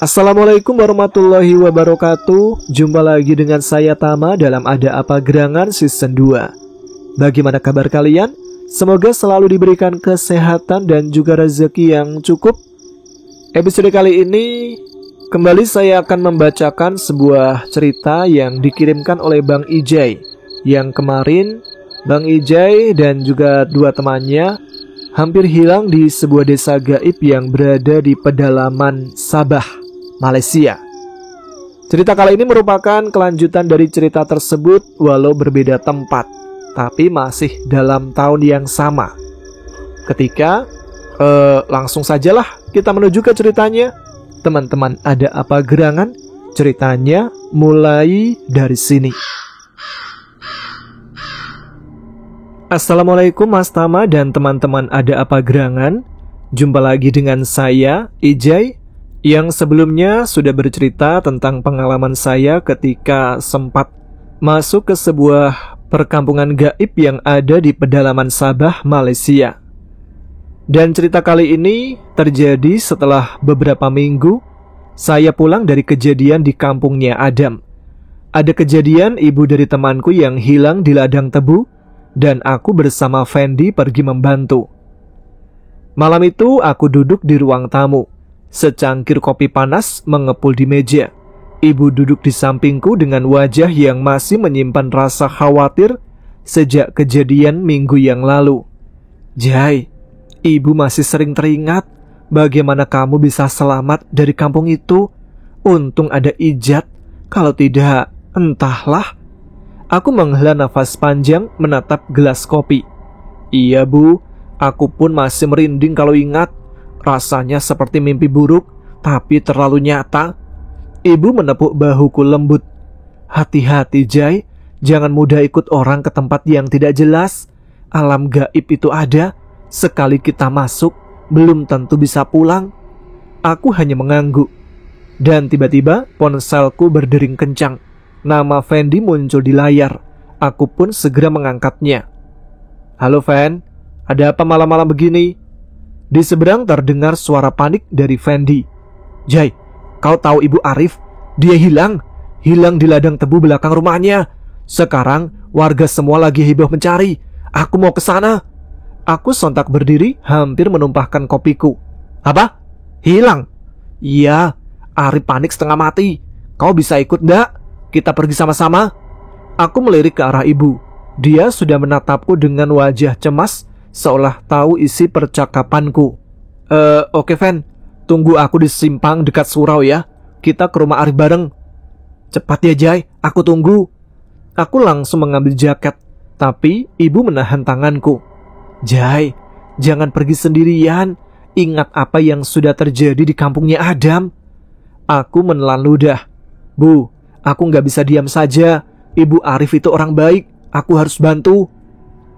Assalamualaikum warahmatullahi wabarakatuh. Jumpa lagi dengan saya Tama dalam Ada Apa Gerangan Season 2. Bagaimana kabar kalian? Semoga selalu diberikan kesehatan dan juga rezeki yang cukup. Episode kali ini kembali saya akan membacakan sebuah cerita yang dikirimkan oleh Bang Ijay. Yang kemarin Bang Ijay dan juga dua temannya hampir hilang di sebuah desa gaib yang berada di pedalaman Sabah, Malaysia. Cerita kali ini merupakan kelanjutan dari cerita tersebut walau berbeda tempat, tapi masih dalam tahun yang sama. Ketika langsung sajalah kita menuju ke ceritanya. Teman-teman, ada apa gerangan? Ceritanya mulai dari sini. Assalamualaikum Mas Tama dan teman-teman ada apa gerangan. Jumpa lagi dengan saya, Ijay, yang sebelumnya sudah bercerita tentang pengalaman saya ketika sempat masuk ke sebuah perkampungan gaib yang ada di pedalaman Sabah, Malaysia. Dan cerita kali ini terjadi setelah beberapa minggu saya pulang dari kejadian di kampungnya Adam. Ada kejadian ibu dari temanku yang hilang di ladang tebu dan aku bersama Fendi pergi membantu. Malam itu aku duduk di ruang tamu. Secangkir kopi panas mengepul di meja. Ibu duduk di sampingku dengan wajah yang masih menyimpan rasa khawatir sejak kejadian minggu yang lalu. Jai, ibu masih sering teringat bagaimana kamu bisa selamat dari kampung itu. Untung ada Ijat, kalau tidak, entahlah. Aku menghela nafas panjang menatap gelas kopi. Iya bu, aku pun masih merinding kalau ingat. Rasanya seperti mimpi buruk, tapi terlalu nyata. Ibu menepuk bahuku lembut. Hati-hati Jai, jangan mudah ikut orang ke tempat yang tidak jelas. Alam gaib itu ada, sekali kita masuk, belum tentu bisa pulang. Aku hanya mengangguk. Dan tiba-tiba ponselku berdering kencang. Nama Fendi muncul di layar. Aku pun segera mengangkatnya. Halo Fen, ada apa malam-malam begini? Di seberang terdengar suara panik dari Fendi. Jai, kau tahu Ibu Arif? Dia hilang di ladang tebu belakang rumahnya. Sekarang warga semua lagi heboh mencari. Aku mau ke sana. Aku sontak berdiri hampir menumpahkan kopiku. Apa? Hilang? Iya, Arif panik setengah mati. Kau bisa ikut ndak? Kita pergi sama-sama. Aku melirik ke arah ibu. Dia sudah menatapku dengan wajah cemas, seolah tahu isi percakapanku. Oke Fen, tunggu aku di simpang dekat surau ya. Kita ke rumah Arif bareng. Cepat ya Jai, aku tunggu. Aku langsung mengambil jaket, tapi ibu menahan tanganku. Jai, jangan pergi sendirian. Ingat apa yang sudah terjadi di kampungnya Adam. Aku menelan ludah. Bu, aku gak bisa diam saja. Ibu Arif itu orang baik. Aku harus bantu.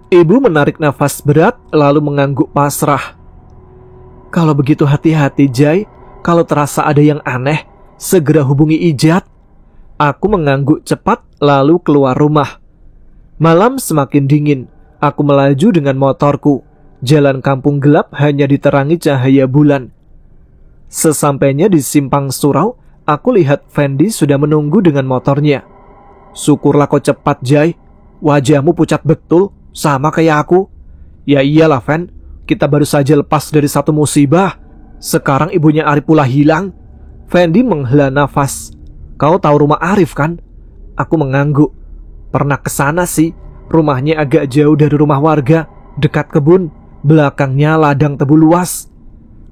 Ibu menarik nafas berat lalu mengangguk pasrah. Kalau begitu hati-hati Jai. Kalau terasa ada yang aneh, segera hubungi Ijat. Aku mengangguk cepat lalu keluar rumah. Malam semakin dingin. Aku melaju dengan motorku. Jalan kampung gelap hanya diterangi cahaya bulan. Sesampainya di simpang surau, aku lihat Fendi sudah menunggu dengan motornya. Syukurlah kau cepat Jai. Wajahmu pucat betul, sama kayak aku. Ya iyalah Fen, kita baru saja lepas dari satu musibah. Sekarang ibunya Arif pula hilang. Fendi menghela nafas. Kau tahu rumah Arif kan? Aku mengangguk. Pernah kesana sih. Rumahnya agak jauh dari rumah warga, dekat kebun. Belakangnya ladang tebu luas.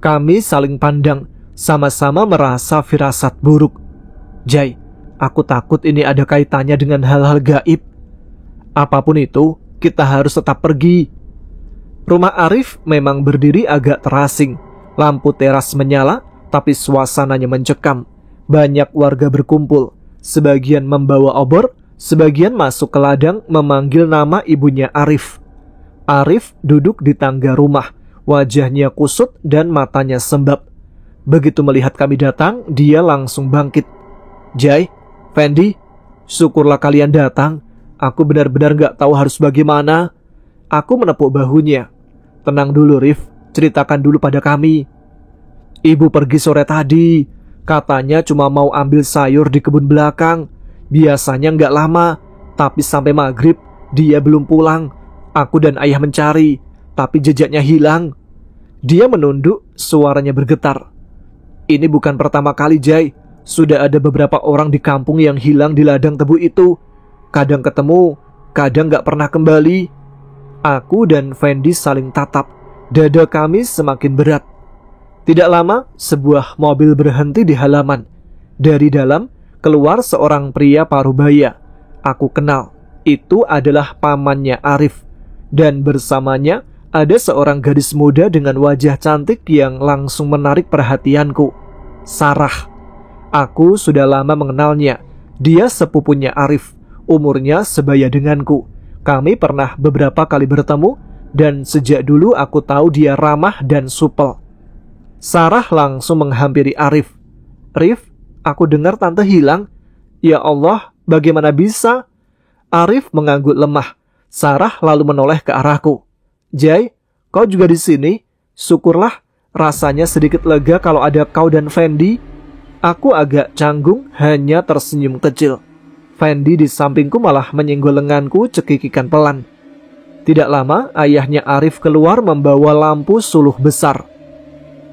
Kami saling pandang, sama-sama merasa firasat buruk. Jai, aku takut ini ada kaitannya dengan hal-hal gaib. Apapun itu, kita harus tetap pergi. Rumah Arif memang berdiri agak terasing. Lampu teras menyala, tapi suasananya mencekam. Banyak warga berkumpul. Sebagian membawa obor, sebagian masuk ke ladang memanggil nama ibunya Arif. Arif duduk di tangga rumah. Wajahnya kusut dan matanya sembab. Begitu melihat kami datang, dia langsung bangkit. Jai, Fendi, syukurlah kalian datang. Aku benar-benar gak tahu harus bagaimana. Aku menepuk bahunya. Tenang dulu Rif, ceritakan dulu pada kami. Ibu pergi sore tadi. Katanya cuma mau ambil sayur di kebun belakang. Biasanya nggak lama, tapi sampai maghrib dia belum pulang. Aku dan ayah mencari, tapi jejaknya hilang. Dia menunduk, suaranya bergetar. Ini bukan pertama kali, Jai. Sudah ada beberapa orang di kampung yang hilang di ladang tebu itu. Kadang ketemu, kadang nggak pernah kembali. Aku dan Fendi saling tatap. Dada kami semakin berat. Tidak lama, sebuah mobil berhenti di halaman. Dari dalam, keluar seorang pria parubaya. Aku kenal, itu adalah pamannya Arif. Dan bersamanya ada seorang gadis muda dengan wajah cantik yang langsung menarik perhatianku. Sarah. Aku sudah lama mengenalnya. Dia sepupunya Arif. Umurnya sebaya denganku. Kami pernah beberapa kali bertemu, dan sejak dulu aku tahu dia ramah dan supel. Sarah langsung menghampiri Arif. Rif, aku dengar tante hilang. Ya Allah, bagaimana bisa? Arif mengangguk lemah. Sarah lalu menoleh ke arahku. Jai, kau juga di sini? Syukurlah, rasanya sedikit lega kalau ada kau dan Fendi. Aku agak canggung, hanya tersenyum kecil. Fendi di sampingku malah menyenggol lenganku cekikikan pelan. Tidak lama, ayahnya Arif keluar membawa lampu suluh besar.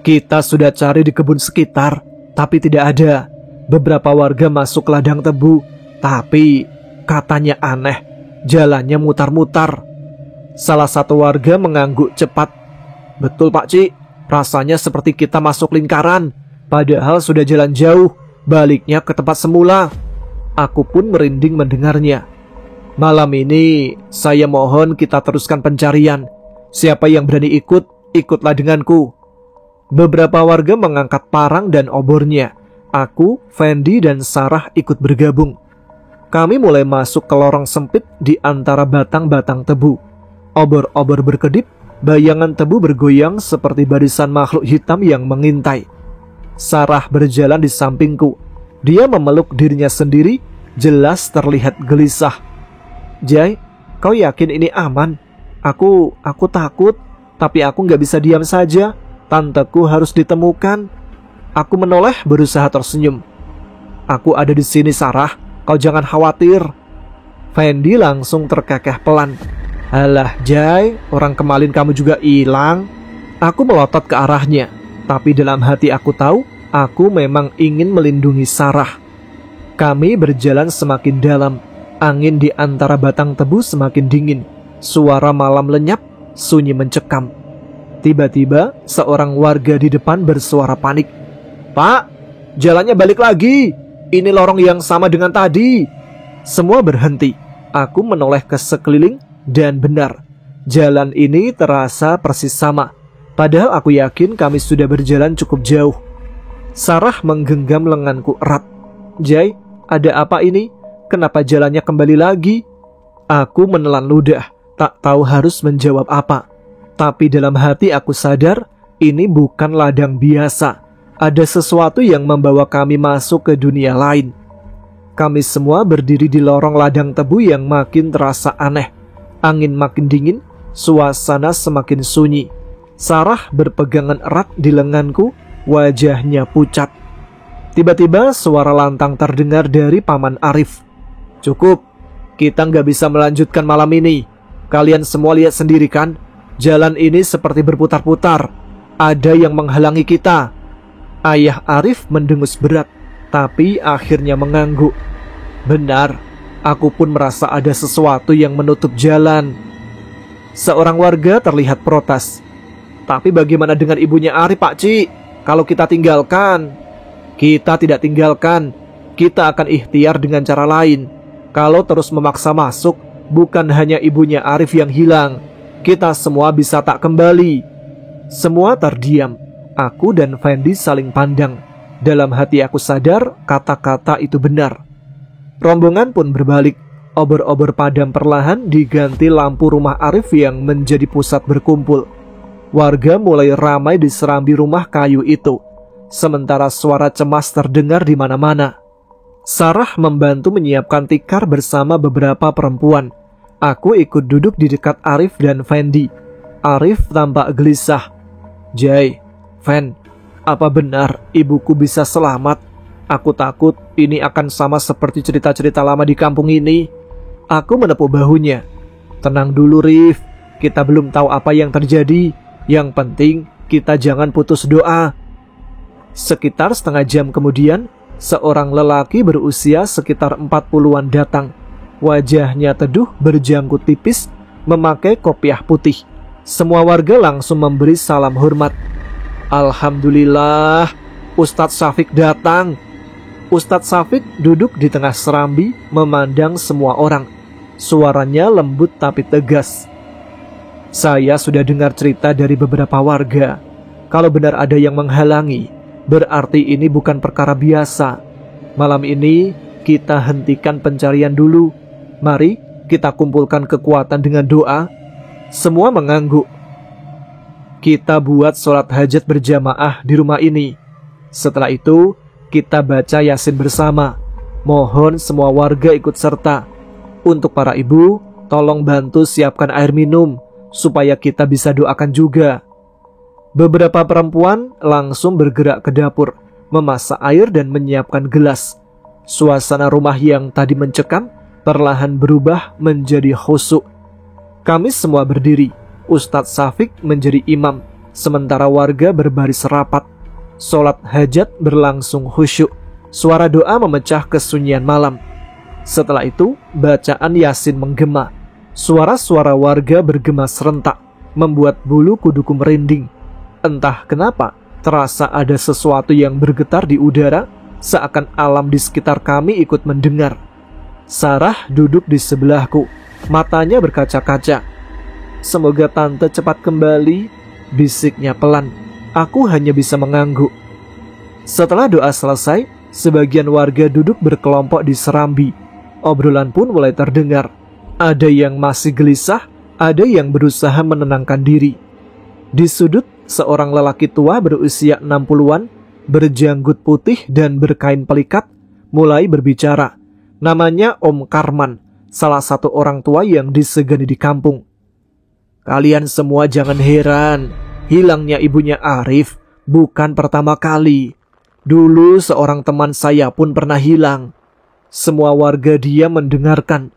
Kita sudah cari di kebun sekitar, tapi tidak ada. Beberapa warga masuk ladang tebu, tapi katanya aneh, jalannya mutar-mutar. Salah satu warga mengangguk cepat. Betul Pak Ci, rasanya seperti kita masuk lingkaran, padahal sudah jalan jauh, baliknya ke tempat semula. Aku pun merinding mendengarnya. Malam ini, saya mohon kita teruskan pencarian. Siapa yang berani ikut, ikutlah denganku. Beberapa warga mengangkat parang dan obornya. Aku, Fendi, dan Sarah ikut bergabung. Kami mulai masuk ke lorong sempit di antara batang-batang tebu. Obor-obor berkedip, bayangan tebu bergoyang seperti barisan makhluk hitam yang mengintai. Sarah berjalan di sampingku. Dia memeluk dirinya sendiri, jelas terlihat gelisah. Jai, kau yakin ini aman? Aku takut, tapi aku nggak bisa diam saja. Tanteku harus ditemukan. Aku menoleh berusaha tersenyum. Aku ada di sini Sarah, kau jangan khawatir. Fendi langsung terkekeh pelan. Alah Jai, orang kemarin kamu juga hilang. Aku melotot ke arahnya, tapi dalam hati aku tahu, aku memang ingin melindungi Sarah. Kami berjalan semakin dalam. Angin di antara batang tebu semakin dingin. Suara malam lenyap, sunyi mencekam. Tiba-tiba, seorang warga di depan bersuara panik. Pak, jalannya balik lagi. Ini lorong yang sama dengan tadi. Semua berhenti. Aku menoleh ke sekeliling dan benar, jalan ini terasa persis sama. Padahal aku yakin kami sudah berjalan cukup jauh. Sarah menggenggam lenganku erat. Jai, ada apa ini? Kenapa jalannya kembali lagi? Aku menelan ludah, tak tahu harus menjawab apa. Tapi dalam hati aku sadar, ini bukan ladang biasa. Ada sesuatu yang membawa kami masuk ke dunia lain. Kami semua berdiri di lorong ladang tebu yang makin terasa aneh. Angin makin dingin, suasana semakin sunyi. Sarah berpegangan erat di lenganku, wajahnya pucat. Tiba-tiba suara lantang terdengar dari Paman Arif. Cukup, kita nggak bisa melanjutkan malam ini. Kalian semua lihat sendiri kan, jalan ini seperti berputar-putar. Ada yang menghalangi kita. Ayah Arif mendengus berat, tapi akhirnya mengangguk. Benar, aku pun merasa ada sesuatu yang menutup jalan. Seorang warga terlihat protes. Tapi bagaimana dengan ibunya Arif, Pak Ci? Kalau kita tinggalkan? Kita tidak tinggalkan. Kita akan ikhtiar dengan cara lain. Kalau terus memaksa masuk, bukan hanya ibunya Arif yang hilang. Kita semua bisa tak kembali. Semua terdiam. Aku dan Fendi saling pandang. Dalam hati aku sadar kata-kata itu benar. Rombongan pun berbalik. Obor-obor padam perlahan diganti lampu rumah Arif yang menjadi pusat berkumpul. Warga mulai ramai di serambi rumah kayu itu. Sementara suara cemas terdengar di mana-mana. Sarah membantu menyiapkan tikar bersama beberapa perempuan. Aku ikut duduk di dekat Arif dan Fendi. Arif tampak gelisah. Jai, Fen, Apa benar ibuku bisa selamat? Aku takut ini akan sama seperti cerita-cerita lama di kampung ini. Aku menepuk bahunya. Tenang dulu, Rif. Kita belum tahu apa yang terjadi. Yang penting kita jangan putus doa. Sekitar setengah jam kemudian, seorang lelaki berusia sekitar 40-an datang. Wajahnya teduh berjanggut tipis, memakai kopiah putih. Semua warga langsung memberi salam hormat. Alhamdulillah, Ustadz Syafiq datang. Ustadz Syafiq duduk di tengah serambi memandang semua orang. Suaranya lembut tapi tegas. Saya sudah dengar cerita dari beberapa warga. Kalau benar ada yang menghalangi, berarti ini bukan perkara biasa. Malam ini kita hentikan pencarian dulu. Mari kita kumpulkan kekuatan dengan doa. Semua mengangguk. Kita buat sholat hajat berjamaah di rumah ini. Setelah itu, kita baca Yasin bersama. Mohon semua warga ikut serta. Untuk para ibu, tolong bantu siapkan air minum, supaya kita bisa doakan juga. Beberapa perempuan langsung bergerak ke dapur, memasak air dan menyiapkan gelas. Suasana rumah yang tadi mencekam, perlahan berubah menjadi khusyuk. Kami semua berdiri. Ustadz Syafiq menjadi imam, sementara warga berbaris rapat. Sholat hajat berlangsung khusyuk. Suara doa memecah kesunyian malam. Setelah itu, bacaan Yasin menggema. Suara-suara warga bergema serentak, membuat bulu kuduku merinding. Entah kenapa, terasa ada sesuatu yang bergetar di udara, seakan alam di sekitar kami ikut mendengar. Sarah duduk di sebelahku, matanya berkaca-kaca. Semoga tante cepat kembali, bisiknya pelan. Aku hanya bisa mengangguk. Setelah doa selesai, sebagian warga duduk berkelompok di serambi. Obrolan pun mulai terdengar. Ada yang masih gelisah, ada yang berusaha menenangkan diri. Di sudut, seorang lelaki tua berusia 60-an, berjanggut putih dan berkain pelikat, mulai berbicara. Namanya Om Karman, salah satu orang tua yang disegani di kampung. Kalian semua jangan heran, hilangnya ibunya Arif bukan pertama kali. Dulu seorang teman saya pun pernah hilang. Semua warga dia mendengarkan.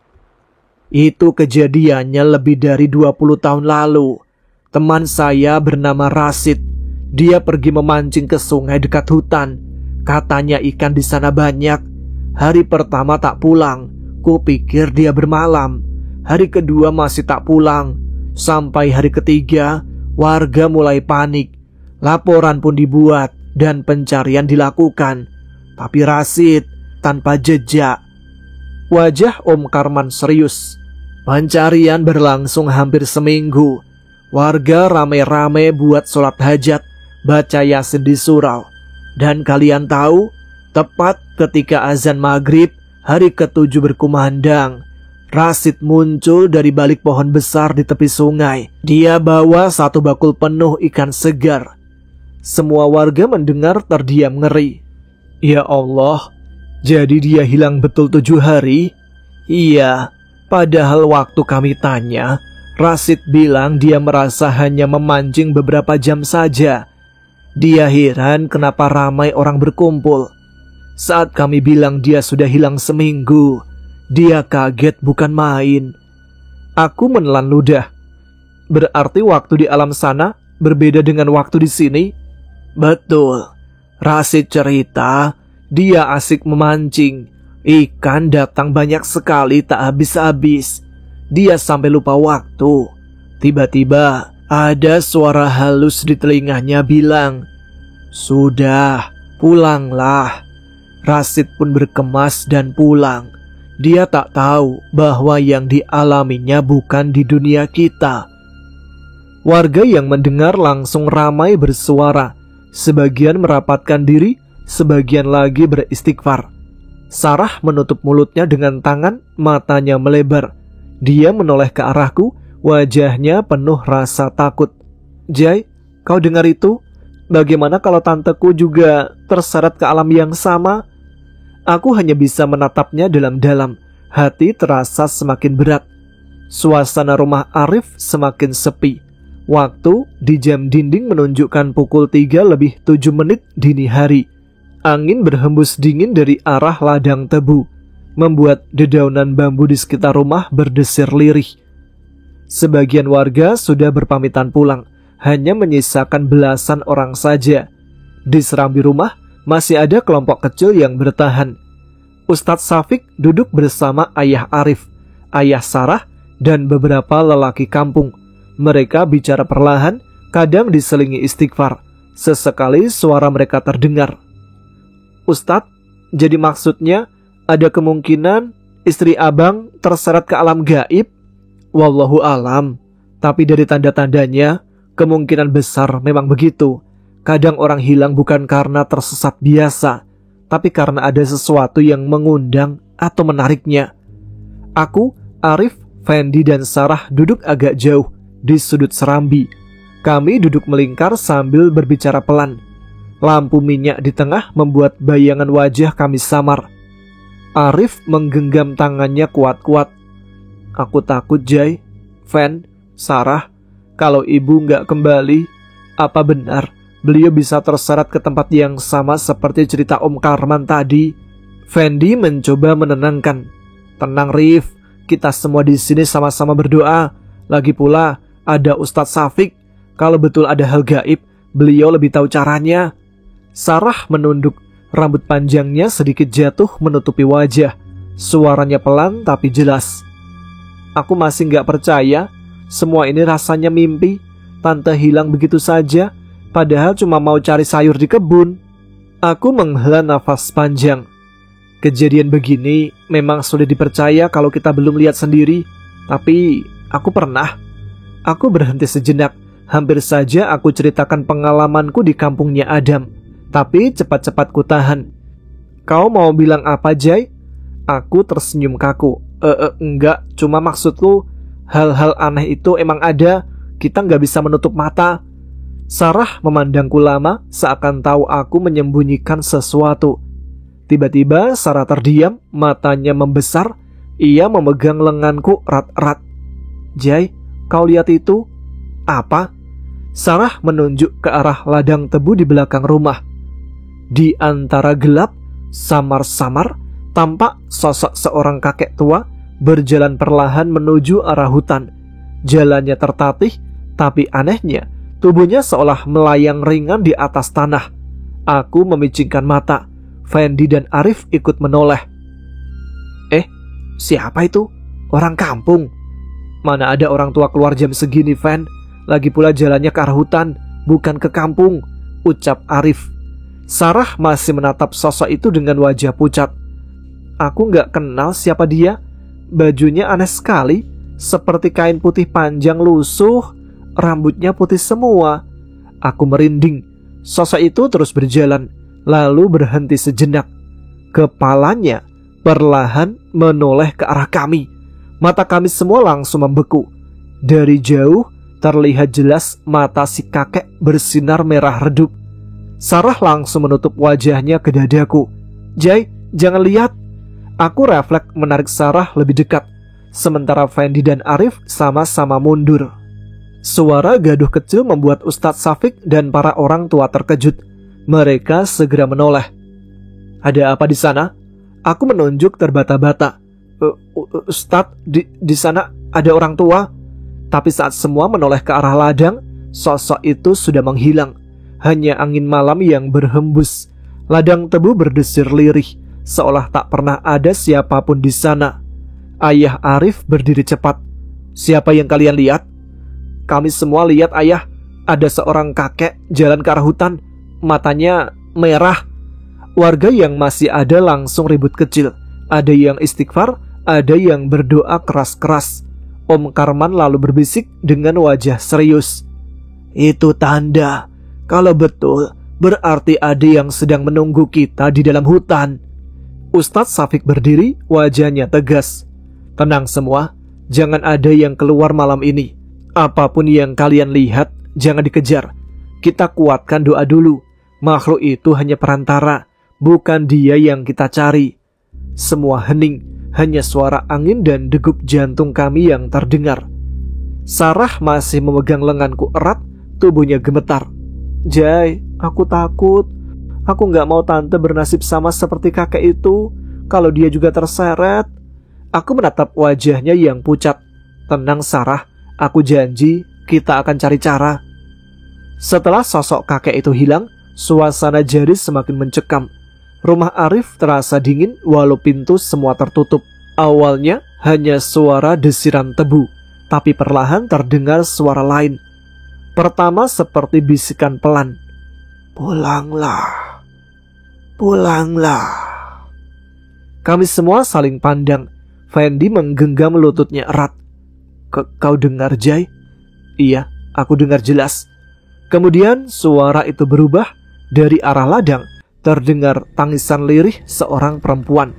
Itu kejadiannya lebih dari 20 tahun lalu. Teman saya bernama Rasid. Dia pergi memancing ke sungai dekat hutan. Katanya ikan di sana banyak. Hari pertama tak pulang. Kupikir dia bermalam. Hari kedua masih tak pulang. Sampai hari ketiga, warga mulai panik. Laporan pun dibuat dan pencarian dilakukan. Tapi Rasid tanpa jejak. Wajah Om Karman serius. Pencarian berlangsung hampir seminggu. Warga rame-rame buat sholat hajat, baca Yasin di surau. Dan kalian tahu, tepat ketika azan maghrib, hari ke-7 berkumandang, Rasid muncul dari balik pohon besar di tepi sungai. Dia bawa satu bakul penuh ikan segar. Semua warga mendengar terdiam ngeri. Ya Allah, jadi dia hilang betul 7 hari? Iya, padahal waktu kami tanya, Rasid bilang dia merasa hanya memancing beberapa jam saja. Dia heran kenapa ramai orang berkumpul. Saat kami bilang dia sudah hilang seminggu, dia kaget bukan main. Aku menelan ludah. Berarti waktu di alam sana berbeda dengan waktu di sini? Betul. Rasid cerita dia asik memancing. Ikan datang banyak sekali tak habis-habis. Dia sampai lupa waktu. Tiba-tiba ada suara halus di telinganya bilang, "Sudah, pulanglah." Rasid pun berkemas dan pulang. Dia tak tahu bahwa yang dialaminya bukan di dunia kita. Warga yang mendengar langsung ramai bersuara. Sebagian merapatkan diri, sebagian lagi beristighfar. Sarah menutup mulutnya dengan tangan, matanya melebar. Dia menoleh ke arahku, wajahnya penuh rasa takut. "Jai, kau dengar itu? Bagaimana kalau tanteku juga terseret ke alam yang sama?" Aku hanya bisa menatapnya dalam-dalam. Hati terasa semakin berat. Suasana rumah Arif semakin sepi. Waktu di jam dinding menunjukkan pukul 3:07 dini hari. Angin berhembus dingin dari arah ladang tebu, membuat dedaunan bambu di sekitar rumah berdesir lirih. Sebagian warga sudah berpamitan pulang, hanya menyisakan belasan orang saja. Di serambi rumah masih ada kelompok kecil yang bertahan. Ustadz Syafiq duduk bersama ayah Arif, ayah Sarah, dan beberapa lelaki kampung. Mereka bicara perlahan, kadang diselingi istighfar. Sesekali suara mereka terdengar. Ustadz, jadi maksudnya ada kemungkinan istri abang terseret ke alam gaib? Wallahu alam. Tapi dari tanda-tandanya, kemungkinan besar memang begitu. Kadang orang hilang bukan karena tersesat biasa, tapi karena ada sesuatu yang mengundang atau menariknya. Aku, Arif, Fendi, dan Sarah duduk agak jauh di sudut serambi. Kami duduk melingkar sambil berbicara pelan. Lampu minyak di tengah membuat bayangan wajah kami samar. Arif menggenggam tangannya kuat-kuat. Aku takut, Jai, Fen, Sarah, kalau ibu nggak kembali, apa benar beliau bisa terseret ke tempat yang sama seperti cerita Om Karman tadi? Fendi mencoba menenangkan. Tenang, Rif, kita semua di sini sama-sama berdoa. Lagi pula ada Ustadz Syafiq. Kalau betul ada hal gaib, beliau lebih tahu caranya. Sarah menunduk, rambut panjangnya sedikit jatuh menutupi wajah. Suaranya pelan tapi jelas. Aku masih gak percaya. Semua ini rasanya mimpi. Tante hilang begitu saja, padahal cuma mau cari sayur di kebun. Aku menghela nafas panjang. Kejadian begini memang sudah dipercaya kalau kita belum lihat sendiri. Tapi aku pernah. Aku berhenti sejenak. Hampir saja aku ceritakan pengalamanku di kampungnya Adam. Tapi cepat-cepat ku tahan. Kau mau bilang apa, Jai? Aku tersenyum kaku. Enggak, cuma maksudku hal-hal aneh itu emang ada. Kita nggak bisa menutup mata. Sarah memandangku lama, seakan tahu aku menyembunyikan sesuatu. Tiba-tiba Sarah terdiam, matanya membesar. Ia memegang lenganku erat-erat. Jai, kau lihat itu? Apa? Sarah menunjuk ke arah ladang tebu di belakang rumah. Di antara gelap, samar-samar, tampak sosok seorang kakek tua berjalan perlahan menuju arah hutan. Jalannya tertatih, tapi anehnya, tubuhnya seolah melayang ringan di atas tanah. Aku memicingkan mata. Fendi dan Arif ikut menoleh. Siapa itu? Orang kampung. Mana ada orang tua keluar jam segini, Fen? Lagi pula jalannya ke arah hutan, bukan ke kampung, ucap Arif. Sarah masih menatap sosok itu dengan wajah pucat. Aku gak kenal siapa dia. Bajunya aneh sekali, seperti kain putih panjang lusuh. Rambutnya putih semua. Aku merinding. Sosok itu terus berjalan, lalu berhenti sejenak. Kepalanya perlahan menoleh ke arah kami. Mata kami semua langsung membeku. Dari jauh terlihat jelas mata si kakek bersinar merah redup. Sarah langsung menutup wajahnya ke dadaku. Jai, jangan lihat. Aku refleks menarik Sarah lebih dekat, sementara Fendi dan Arif sama-sama mundur. Suara gaduh kecil membuat Ustadz Syafiq dan para orang tua terkejut. Mereka segera menoleh. Ada apa di sana? Aku menunjuk terbata-bata. Ustadz, di sana ada orang tua. Tapi saat semua menoleh ke arah ladang, sosok itu sudah menghilang. Hanya angin malam yang berhembus. Ladang tebu berdesir lirih, seolah tak pernah ada siapapun di sana. Ayah Arif berdiri cepat. Siapa yang kalian lihat? Kami semua lihat, ayah. Ada seorang kakek jalan ke arah hutan. Matanya merah. Warga yang masih ada langsung ribut kecil. Ada yang istighfar, ada yang berdoa keras-keras. Om Karman lalu berbisik dengan wajah serius. Itu tanda. Kalau betul, berarti ada yang sedang menunggu kita di dalam hutan. Ustadz Syafiq berdiri, wajahnya tegas. Tenang semua, jangan ada yang keluar malam ini. Apapun yang kalian lihat, jangan dikejar. Kita kuatkan doa dulu. Makhluk itu hanya perantara, bukan dia yang kita cari. Semua hening, hanya suara angin dan degup jantung kami yang terdengar. Sarah masih memegang lenganku erat, tubuhnya gemetar. Jai, aku takut. Aku gak mau tante bernasib sama seperti kakek itu. Kalau dia juga terseret. Aku menatap wajahnya yang pucat. Tenang Sarah, aku janji kita akan cari cara. Setelah sosok kakek itu hilang, suasana jadi semakin mencekam. Rumah Arif terasa dingin walau pintu semua tertutup. Awalnya hanya suara desiran tebu, tapi perlahan terdengar suara lain. Pertama seperti bisikan pelan. Pulanglah. Pulanglah. Kami semua saling pandang. Fendi menggenggam lututnya erat. Kau dengar, Jai? Iya, aku dengar jelas. Kemudian suara itu berubah. Dari arah ladang terdengar tangisan lirih seorang perempuan.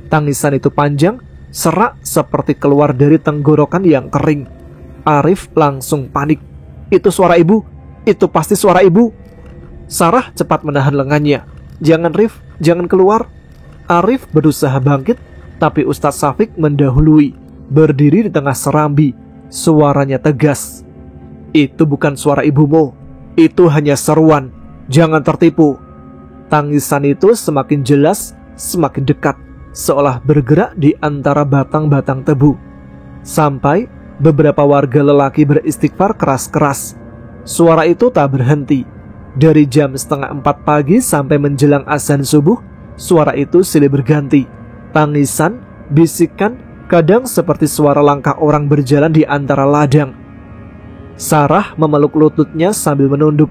Tangisan itu panjang, serak seperti keluar dari tenggorokan yang kering. Arif langsung panik. Itu suara ibu. Itu pasti suara ibu. Sarah cepat menahan lengannya. Jangan Rif, jangan keluar. Arif berusaha bangkit, tapi Ustadz Syafiq mendahului. Berdiri di tengah serambi. Suaranya tegas. Itu bukan suara ibumu. Itu hanya seruan. Jangan tertipu. Tangisan itu semakin jelas, semakin dekat, seolah bergerak di antara batang-batang tebu. Sampai beberapa warga lelaki beristighfar keras-keras. Suara itu tak berhenti. Dari jam 3:30 pagi sampai menjelang azan subuh, suara itu silih berganti. Tangisan, bisikan, kadang seperti suara langkah orang berjalan di antara ladang. Sarah memeluk lututnya sambil menunduk.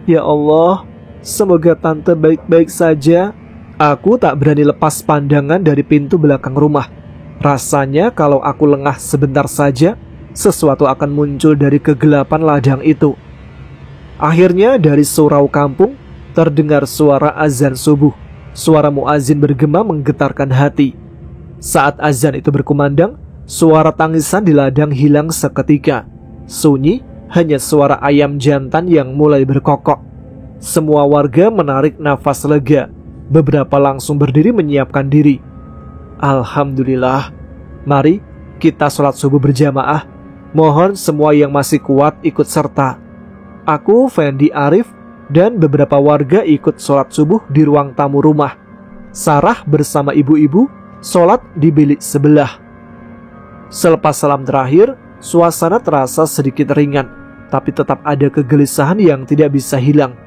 Ya Allah, semoga tante baik-baik saja. Aku tak berani lepas pandangan dari pintu belakang rumah. Rasanya kalau aku lengah sebentar saja, sesuatu akan muncul dari kegelapan ladang itu. Akhirnya dari surau kampung terdengar suara azan subuh. Suara muazin bergema menggetarkan hati. Saat azan itu berkumandang, suara tangisan di ladang hilang seketika. Sunyi, hanya suara ayam jantan yang mulai berkokok. Semua warga menarik nafas lega. Beberapa langsung berdiri menyiapkan diri. Alhamdulillah. Mari kita sholat subuh berjamaah. Mohon semua yang masih kuat ikut serta. Aku, Fendi, Arif, dan beberapa warga ikut sholat subuh di ruang tamu rumah. Sarah bersama ibu-ibu sholat di bilik sebelah. Selepas salam terakhir, suasana terasa sedikit ringan, tapi tetap ada kegelisahan yang tidak bisa hilang.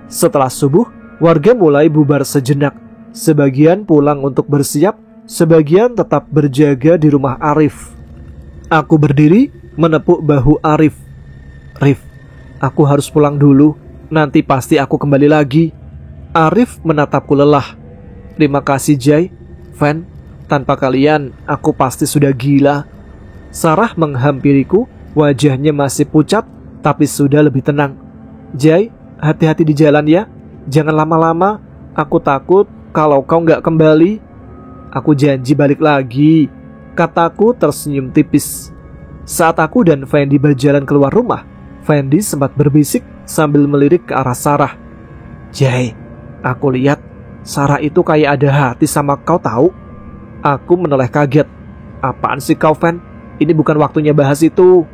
Setelah subuh, warga mulai bubar sejenak. Sebagian pulang untuk bersiap, sebagian tetap berjaga di rumah Arif. Aku berdiri menepuk bahu Arif. Rif, aku harus pulang dulu. Nanti pasti aku kembali lagi. Arif menatapku lelah. Terima kasih Jai. Fen, tanpa kalian aku pasti sudah gila. Sarah menghampiriku. Wajahnya masih pucat, tapi sudah lebih tenang. Jai, hati-hati di jalan ya. Jangan lama-lama. Aku takut kalau kau gak kembali. Aku janji balik lagi, kataku tersenyum tipis. Saat aku dan Fendi berjalan keluar rumah, Fendi sempat berbisik sambil melirik ke arah Sarah. Jai, aku lihat Sarah itu kayak ada hati sama kau tahu. Aku menoleh kaget. Apaan sih kau, Fen? Ini bukan waktunya bahas itu.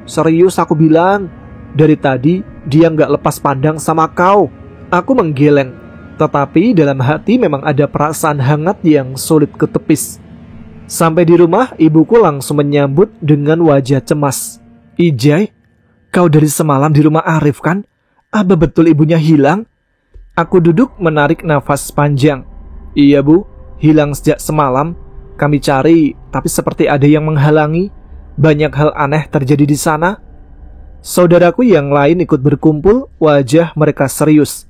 Serius aku bilang. Dari tadi dia gak lepas pandang sama kau. Aku menggeleng, tetapi dalam hati memang ada perasaan hangat yang sulit ketepis. Sampai di rumah, ibuku langsung menyambut dengan wajah cemas. Ijai, kau dari semalam di rumah Arif kan? Apa betul ibunya hilang? Aku duduk menarik nafas panjang. Iya bu, hilang sejak semalam. Kami cari, tapi seperti ada yang menghalangi. Banyak hal aneh terjadi di sana. Saudaraku yang lain ikut berkumpul, wajah mereka serius.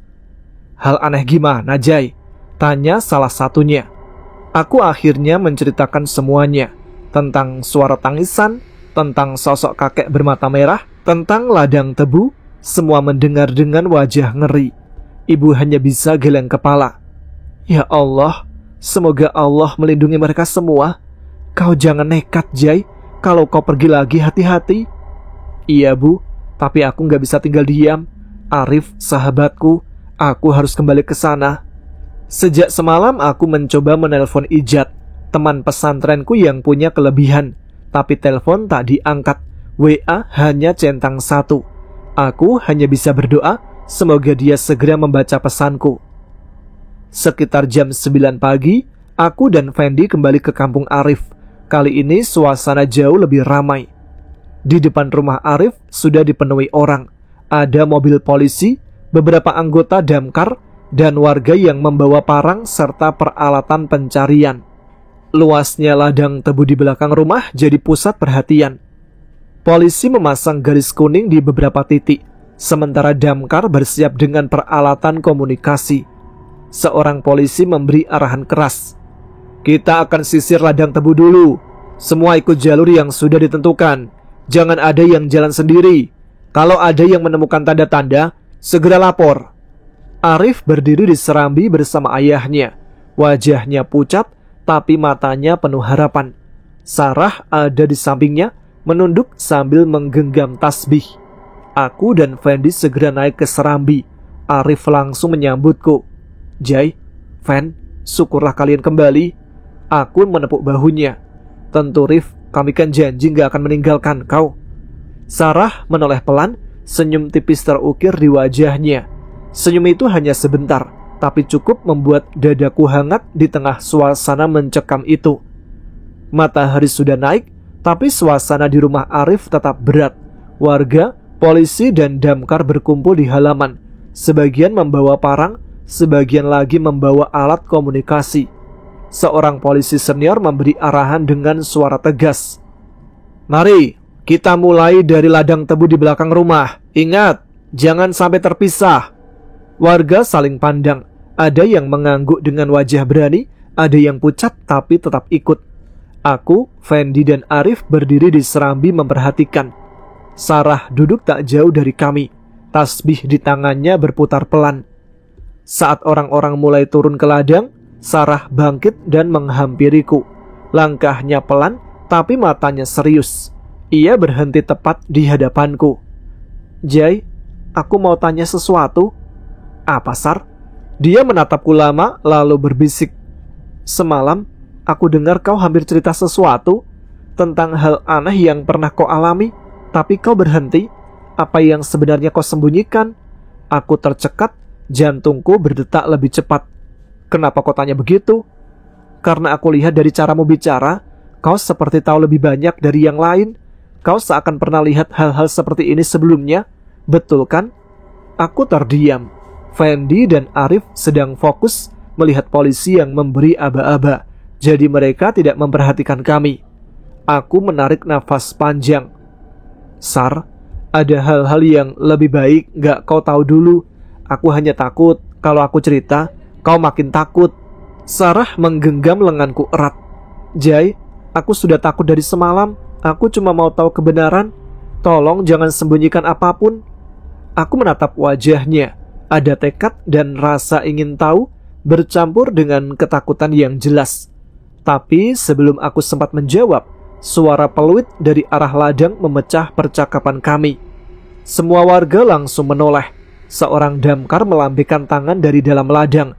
Hal aneh gimana, Jai? Tanya salah satunya. Aku akhirnya menceritakan semuanya. Tentang suara tangisan, tentang sosok kakek bermata merah, tentang ladang tebu. Semua mendengar dengan wajah ngeri. Ibu hanya bisa geleng kepala. Ya Allah, semoga Allah melindungi mereka semua. Kau jangan nekat, Jai. Kalau kau pergi lagi, hati-hati. Iya bu, tapi aku gak bisa tinggal diam. Arif, sahabatku, aku harus kembali ke sana. Sejak semalam aku mencoba menelpon Ijat, teman pesantrenku yang punya kelebihan. Tapi telepon tak diangkat. WA hanya centang satu. Aku hanya bisa berdoa semoga dia segera membaca pesanku. Sekitar jam 9 pagi, aku dan Fendi kembali ke kampung Arif. Kali ini suasana jauh lebih ramai. Di depan rumah Arif sudah dipenuhi orang. Ada mobil polisi, beberapa anggota damkar, dan warga yang membawa parang serta peralatan pencarian. Luasnya ladang tebu di belakang rumah jadi pusat perhatian. Polisi memasang garis kuning di beberapa titik, sementara damkar bersiap dengan peralatan komunikasi. Seorang polisi memberi arahan keras. Kita akan sisir ladang tebu dulu. Semua ikut jalur yang sudah ditentukan. Jangan ada yang jalan sendiri. Kalau ada yang menemukan tanda-tanda, segera lapor. Arif berdiri di serambi bersama ayahnya. Wajahnya pucat, tapi matanya penuh harapan. Sarah ada di sampingnya, menunduk sambil menggenggam tasbih. Aku dan Fendi segera naik ke serambi. Arif langsung menyambutku. Jai, Fen, syukurlah kalian kembali. Aku menepuk bahunya. Tentu Rif, kami kan janji gak akan meninggalkan kau. Sarah menoleh pelan, senyum tipis terukir di wajahnya. Senyum itu hanya sebentar, tapi cukup membuat dadaku hangat di tengah suasana mencekam itu. Matahari sudah naik, tapi suasana di rumah Arif tetap berat. Warga, polisi, dan damkar berkumpul di halaman. Sebagian membawa parang, sebagian lagi membawa alat komunikasi. Seorang polisi senior memberi arahan dengan suara tegas. Mari, kita mulai dari ladang tebu di belakang rumah. Ingat, jangan sampai terpisah. Warga saling pandang. Ada yang mengangguk dengan wajah berani, ada yang pucat tapi tetap ikut. Aku, Fendi, dan Arif berdiri di serambi memperhatikan. Sarah duduk tak jauh dari kami. Tasbih di tangannya berputar pelan. Saat orang-orang mulai turun ke ladang, Sarah bangkit dan menghampiriku. Langkahnya pelan, tapi matanya serius. Ia berhenti tepat di hadapanku. Jai, aku mau tanya sesuatu. Apa, Sar? Dia menatapku lama, lalu berbisik. Semalam, aku dengar kau hampir cerita sesuatu tentang hal aneh yang pernah kau alami, tapi kau berhenti. Apa yang sebenarnya kau sembunyikan? Aku tercekat, jantungku berdetak lebih cepat. Kenapa kau tanya begitu? Karena aku lihat dari caramu bicara, kau seperti tahu lebih banyak dari yang lain. Kau seakan pernah lihat hal-hal seperti ini sebelumnya. Betul kan? Aku terdiam. Fendi dan Arif sedang fokus melihat polisi yang memberi aba-aba. Jadi mereka tidak memperhatikan kami. Aku menarik nafas panjang. Sar, ada hal-hal yang lebih baik gak kau tahu dulu. Aku hanya takut kalau aku cerita, kau makin takut. Sarah menggenggam lenganku erat. Jai, aku sudah takut dari semalam. Aku cuma mau tahu kebenaran. Tolong jangan sembunyikan apapun. Aku menatap wajahnya. Ada tekad dan rasa ingin tahu bercampur dengan ketakutan yang jelas. Tapi sebelum aku sempat menjawab, suara peluit dari arah ladang memecah percakapan kami. Semua warga langsung menoleh. Seorang damkar melambaikan tangan dari dalam ladang.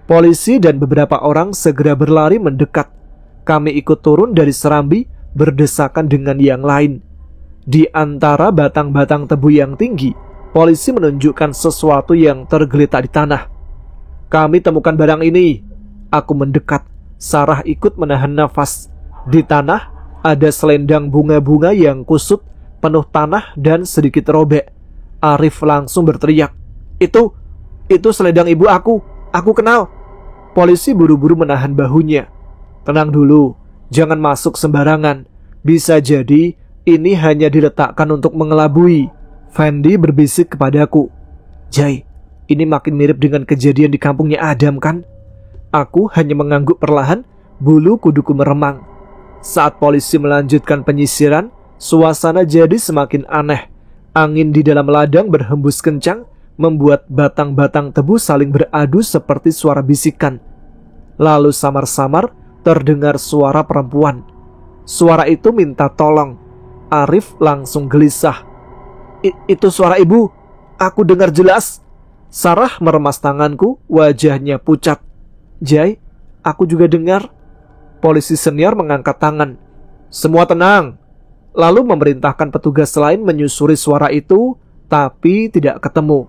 Polisi dan beberapa orang segera berlari mendekat. Kami ikut turun dari serambi, berdesakan dengan yang lain. Di antara batang-batang tebu yang tinggi, polisi menunjukkan sesuatu yang tergeletak di tanah. Kami temukan barang ini. Aku mendekat. Sarah ikut menahan nafas. Di tanah ada selendang bunga-bunga yang kusut, penuh tanah dan sedikit robek. Arif langsung berteriak, Itu selendang ibu aku kenal. Polisi buru-buru menahan bahunya. Tenang dulu, jangan masuk sembarangan. Bisa jadi ini hanya diletakkan untuk mengelabui. Fendi berbisik kepadaku. Jai, ini makin mirip dengan kejadian di kampungnya Adam kan? Aku hanya mengangguk perlahan, bulu kuduku meremang. Saat polisi melanjutkan penyisiran, suasana jadi semakin aneh. Angin di dalam ladang berhembus kencang, membuat batang-batang tebu saling beradu seperti suara bisikan. Lalu samar-samar terdengar suara perempuan. Suara itu minta tolong. Arif langsung gelisah. Itu suara ibu. Aku dengar jelas. Sarah meremas tanganku, wajahnya pucat. Jai, aku juga dengar. Polisi senior mengangkat tangan. Semua tenang. lalu memerintahkan petugas lain menyusuri suara itu, tapi tidak ketemu.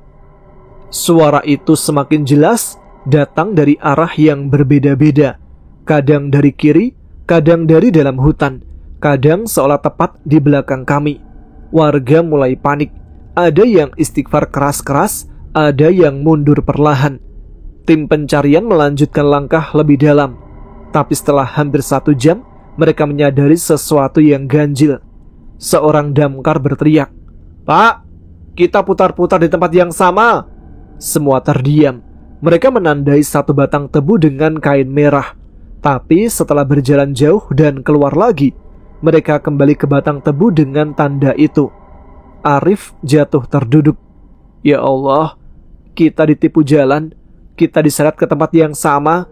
Suara itu semakin jelas datang dari arah yang berbeda-beda, kadang dari kiri, kadang dari dalam hutan, kadang seolah tepat di belakang kami. Warga mulai panik, ada yang istighfar keras-keras, ada yang mundur perlahan. Tim pencarian melanjutkan langkah lebih dalam, tapi setelah hampir 1 jam, mereka menyadari sesuatu yang ganjil. Seorang damkar berteriak, "Pak, kita putar-putar di tempat yang sama." Semua terdiam. Mereka menandai satu batang tebu dengan kain merah. Tapi setelah berjalan jauh dan keluar lagi, mereka kembali ke batang tebu dengan tanda itu. Arif jatuh terduduk. Ya Allah, kita ditipu jalan. Kita diseret ke tempat yang sama.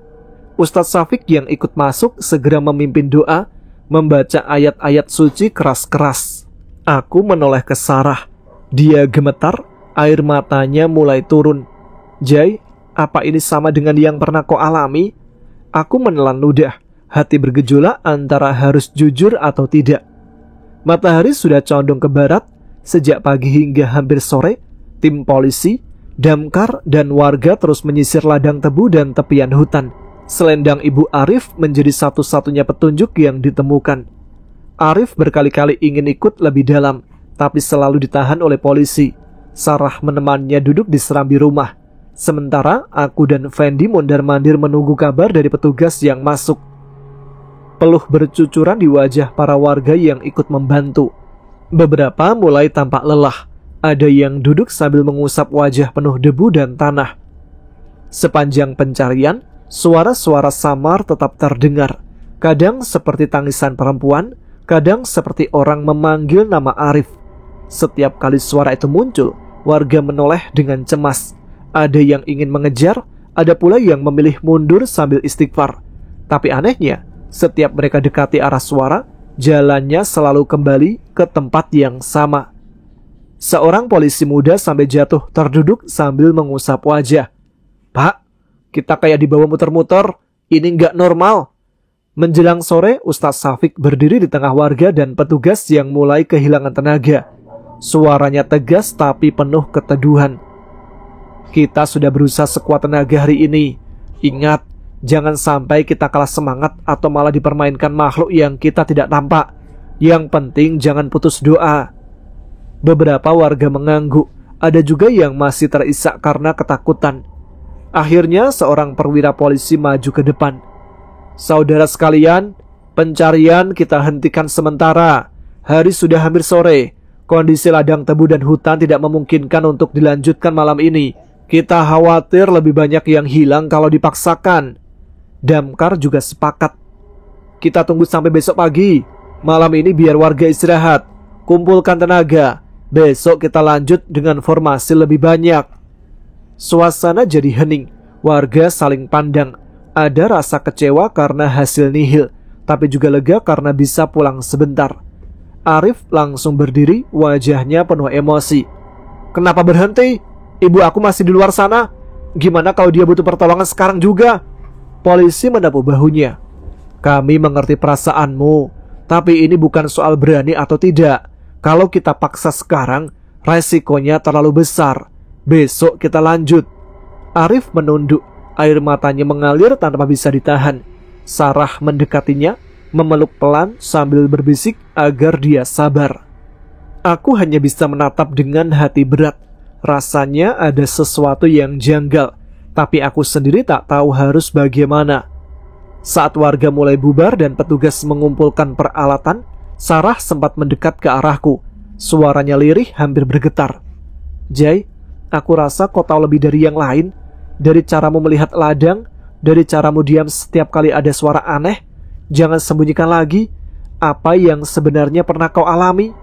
Ustadz Syafiq yang ikut masuk segera memimpin doa, membaca ayat-ayat suci keras-keras. Aku menoleh ke Sarah. Dia gemetar, air matanya mulai turun. "Jai, apa ini sama dengan yang pernah kau alami?" Aku menelan ludah, hati bergejolak antara harus jujur atau tidak. Matahari sudah condong ke barat. Sejak pagi hingga hampir sore, tim polisi, damkar, dan warga terus menyisir ladang tebu dan tepian hutan. Selendang Ibu Arif menjadi satu-satunya petunjuk yang ditemukan. Arif berkali-kali ingin ikut lebih dalam, tapi selalu ditahan oleh polisi. Sarah menemannya duduk di serambi rumah. Sementara aku dan Fendi mondar-mandir menunggu kabar dari petugas yang masuk. Peluh bercucuran di wajah para warga yang ikut membantu. Beberapa mulai tampak lelah. Ada yang duduk sambil mengusap wajah penuh debu dan tanah. Sepanjang pencarian, suara-suara samar tetap terdengar. Kadang seperti tangisan perempuan, kadang seperti orang memanggil nama Arif. Setiap kali suara itu muncul, warga menoleh dengan cemas. Ada yang ingin mengejar, ada pula yang memilih mundur sambil istighfar. Tapi anehnya, setiap mereka dekati arah suara, jalannya selalu kembali ke tempat yang sama. Seorang polisi muda sampai jatuh terduduk sambil mengusap wajah. "Pak, kita kayak dibawa muter-muter, ini nggak normal." Menjelang sore, Ustadz Syafiq berdiri di tengah warga dan petugas yang mulai kehilangan tenaga. Suaranya tegas tapi penuh keteduhan. "Kita sudah berusaha sekuat tenaga hari ini. Ingat, jangan sampai kita kalah semangat atau malah dipermainkan makhluk yang kita tidak nampak. Yang penting jangan putus doa." Beberapa warga mengangguk. Ada juga yang masih terisak karena ketakutan. Akhirnya seorang perwira polisi maju ke depan. "Saudara sekalian, pencarian kita hentikan sementara. Hari sudah hampir sore. Kondisi ladang tebu dan hutan tidak memungkinkan untuk dilanjutkan malam ini. Kita khawatir lebih banyak yang hilang kalau dipaksakan." Damkar juga sepakat. "Kita tunggu sampai besok pagi. Malam ini biar warga istirahat. Kumpulkan tenaga. Besok kita lanjut dengan formasi lebih banyak." Suasana jadi hening. Warga saling pandang. Ada rasa kecewa karena hasil nihil, tapi juga lega karena bisa pulang sebentar. Arif langsung berdiri, wajahnya penuh emosi. "Kenapa berhenti? Ibu aku masih di luar sana. Gimana kalau dia butuh pertolongan sekarang juga?" Polisi menepuk bahunya. "Kami mengerti perasaanmu, tapi ini bukan soal berani atau tidak. Kalau kita paksa sekarang, resikonya terlalu besar. Besok kita lanjut." Arif menunduk, air matanya mengalir tanpa bisa ditahan. Sarah mendekatinya, memeluk pelan sambil berbisik agar dia sabar. Aku hanya bisa menatap dengan hati berat. Rasanya ada sesuatu yang janggal, tapi aku sendiri tak tahu harus bagaimana. Saat warga mulai bubar dan petugas mengumpulkan peralatan, Sarah sempat mendekat ke arahku. Suaranya lirih hampir bergetar. "Jai, aku rasa kau tahu lebih dari yang lain. Dari caramu melihat ladang, dari caramu diam setiap kali ada suara aneh. Jangan sembunyikan lagi. Apa yang sebenarnya pernah kau alami?"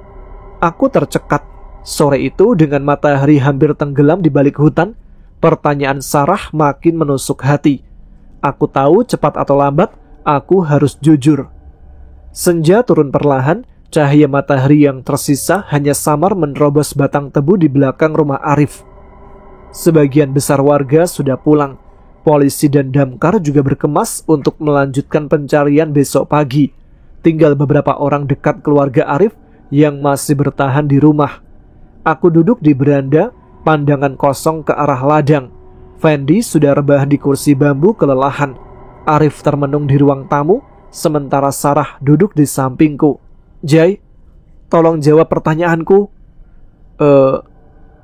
Aku tercekat. Sore itu dengan matahari hampir tenggelam di balik hutan, pertanyaan Sarah makin menusuk hati. Aku tahu cepat atau lambat, aku harus jujur. Senja turun perlahan, cahaya matahari yang tersisa hanya samar menerobos batang tebu di belakang rumah Arif. Sebagian besar warga sudah pulang. Polisi dan damkar juga berkemas untuk melanjutkan pencarian besok pagi. Tinggal beberapa orang dekat keluarga Arif yang masih bertahan di rumah. Aku duduk di beranda, pandangan kosong ke arah ladang. Fendi sudah rebah di kursi bambu kelelahan. Arif termenung di ruang tamu, sementara Sarah duduk di sampingku. Jai, tolong jawab pertanyaanku.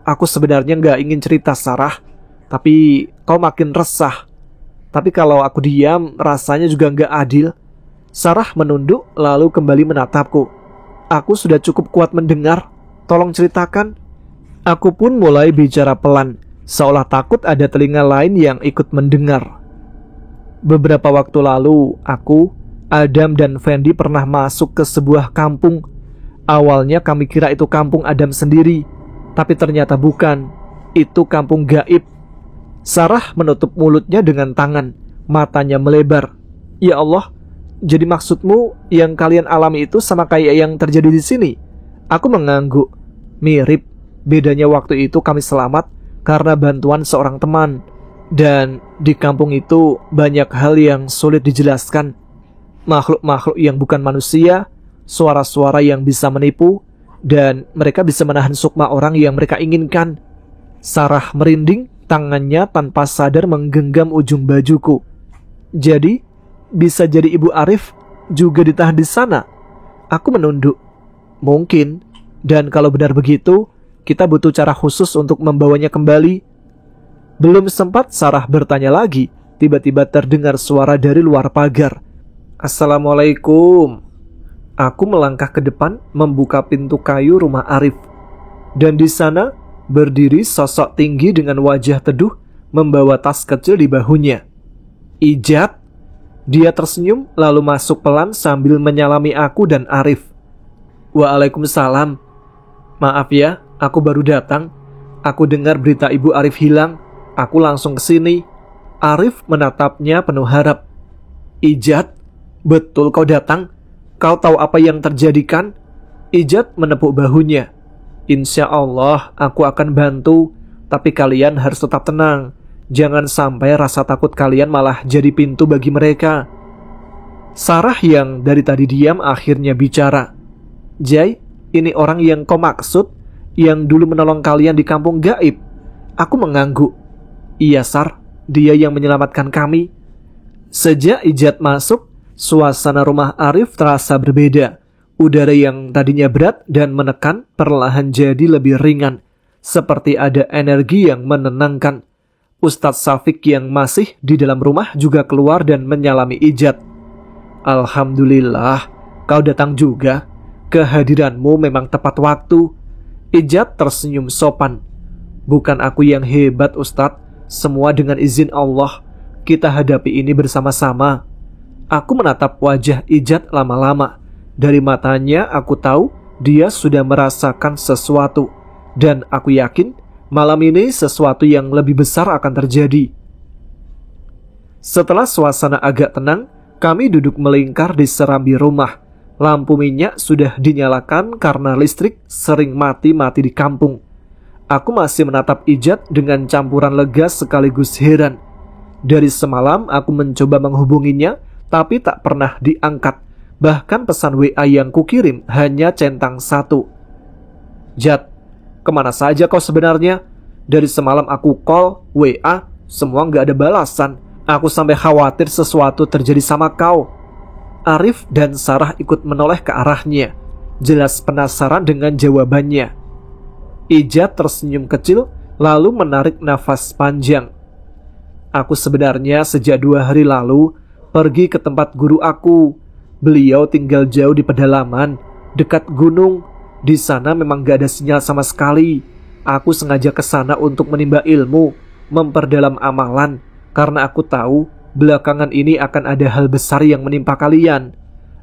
Aku sebenarnya nggak ingin cerita, Sarah. Tapi kau makin resah. Tapi kalau aku diam, rasanya juga nggak adil. Sarah menunduk lalu kembali menatapku. Aku sudah cukup kuat mendengar. Tolong ceritakan. Aku pun mulai bicara pelan, seolah takut ada telinga lain yang ikut mendengar. Beberapa waktu lalu, aku, Adam dan Fendi pernah masuk ke sebuah kampung. Awalnya kami kira itu kampung Adam sendiri, tapi ternyata bukan. Itu kampung gaib. Sarah menutup mulutnya dengan tangan, matanya melebar. Ya Allah, jadi maksudmu yang kalian alami itu sama kayak yang terjadi di sini? Aku mengangguk. Mirip, bedanya waktu itu kami selamat karena bantuan seorang teman. Dan di kampung itu banyak hal yang sulit dijelaskan. Makhluk-makhluk yang bukan manusia, suara-suara yang bisa menipu, dan mereka bisa menahan sukma orang yang mereka inginkan. Sarah merinding, tangannya tanpa sadar menggenggam ujung bajuku. Jadi, bisa jadi Ibu Arif juga ditahan di sana? Aku menunduk. Mungkin, dan kalau benar begitu, kita butuh cara khusus untuk membawanya kembali. Belum sempat Sarah bertanya lagi, tiba-tiba terdengar suara dari luar pagar. Assalamualaikum. Aku melangkah ke depan, membuka pintu kayu rumah Arif. Dan di sana, berdiri sosok tinggi dengan wajah teduh, membawa tas kecil di bahunya. Ijat. Dia tersenyum, lalu masuk pelan sambil menyalami aku dan Arif. Waalaikumsalam. Maaf ya, aku baru datang. Aku dengar berita Ibu Arif hilang. Aku langsung ke sini. Arif menatapnya penuh harap. Ijat, betul kau datang? Kau tahu apa yang terjadi kan? Ijat menepuk bahunya. Insya Allah aku akan bantu. Tapi kalian harus tetap tenang. Jangan sampai rasa takut kalian malah jadi pintu bagi mereka. Sarah yang dari tadi diam akhirnya bicara. Jai, ini orang yang kau maksud, yang dulu menolong kalian di kampung gaib? Aku mengangguk. Iya Sar, dia yang menyelamatkan kami. Sejak Ijat masuk, suasana rumah Arif terasa berbeda. Udara yang tadinya berat dan menekan perlahan jadi lebih ringan, seperti ada energi yang menenangkan. Ustadz Safik yang masih di dalam rumah juga keluar dan menyalami Ijat. Alhamdulillah, kau datang juga. Kehadiranmu memang tepat waktu. Ijat tersenyum sopan. Bukan aku yang hebat, Ustadz. Semua dengan izin Allah. Kita hadapi ini bersama-sama. Aku menatap wajah Ijat lama-lama. Dari matanya aku tahu dia sudah merasakan sesuatu. Dan aku yakin malam ini sesuatu yang lebih besar akan terjadi. Setelah suasana agak tenang, kami duduk melingkar di serambi rumah. Lampu minyak sudah dinyalakan karena listrik sering mati-mati di kampung. Aku masih menatap Ijat dengan campuran lega sekaligus heran. Dari semalam aku mencoba menghubunginya, tapi tak pernah diangkat. Bahkan pesan WA yang kukirim hanya centang 1. Jat, kemana saja kau sebenarnya? Dari semalam aku call, WA, semua gak ada balasan. Aku sampai khawatir sesuatu terjadi sama kau. Arif dan Sarah ikut menoleh ke arahnya. Jelas penasaran dengan jawabannya. Ijat tersenyum kecil, lalu menarik nafas panjang. Aku sebenarnya sejak 2 hari lalu pergi ke tempat guru aku. Beliau tinggal jauh di pedalaman, dekat gunung. Di sana memang gak ada sinyal sama sekali. Aku sengaja ke sana untuk menimba ilmu, memperdalam amalan, karena aku tahu belakangan ini akan ada hal besar yang menimpa kalian.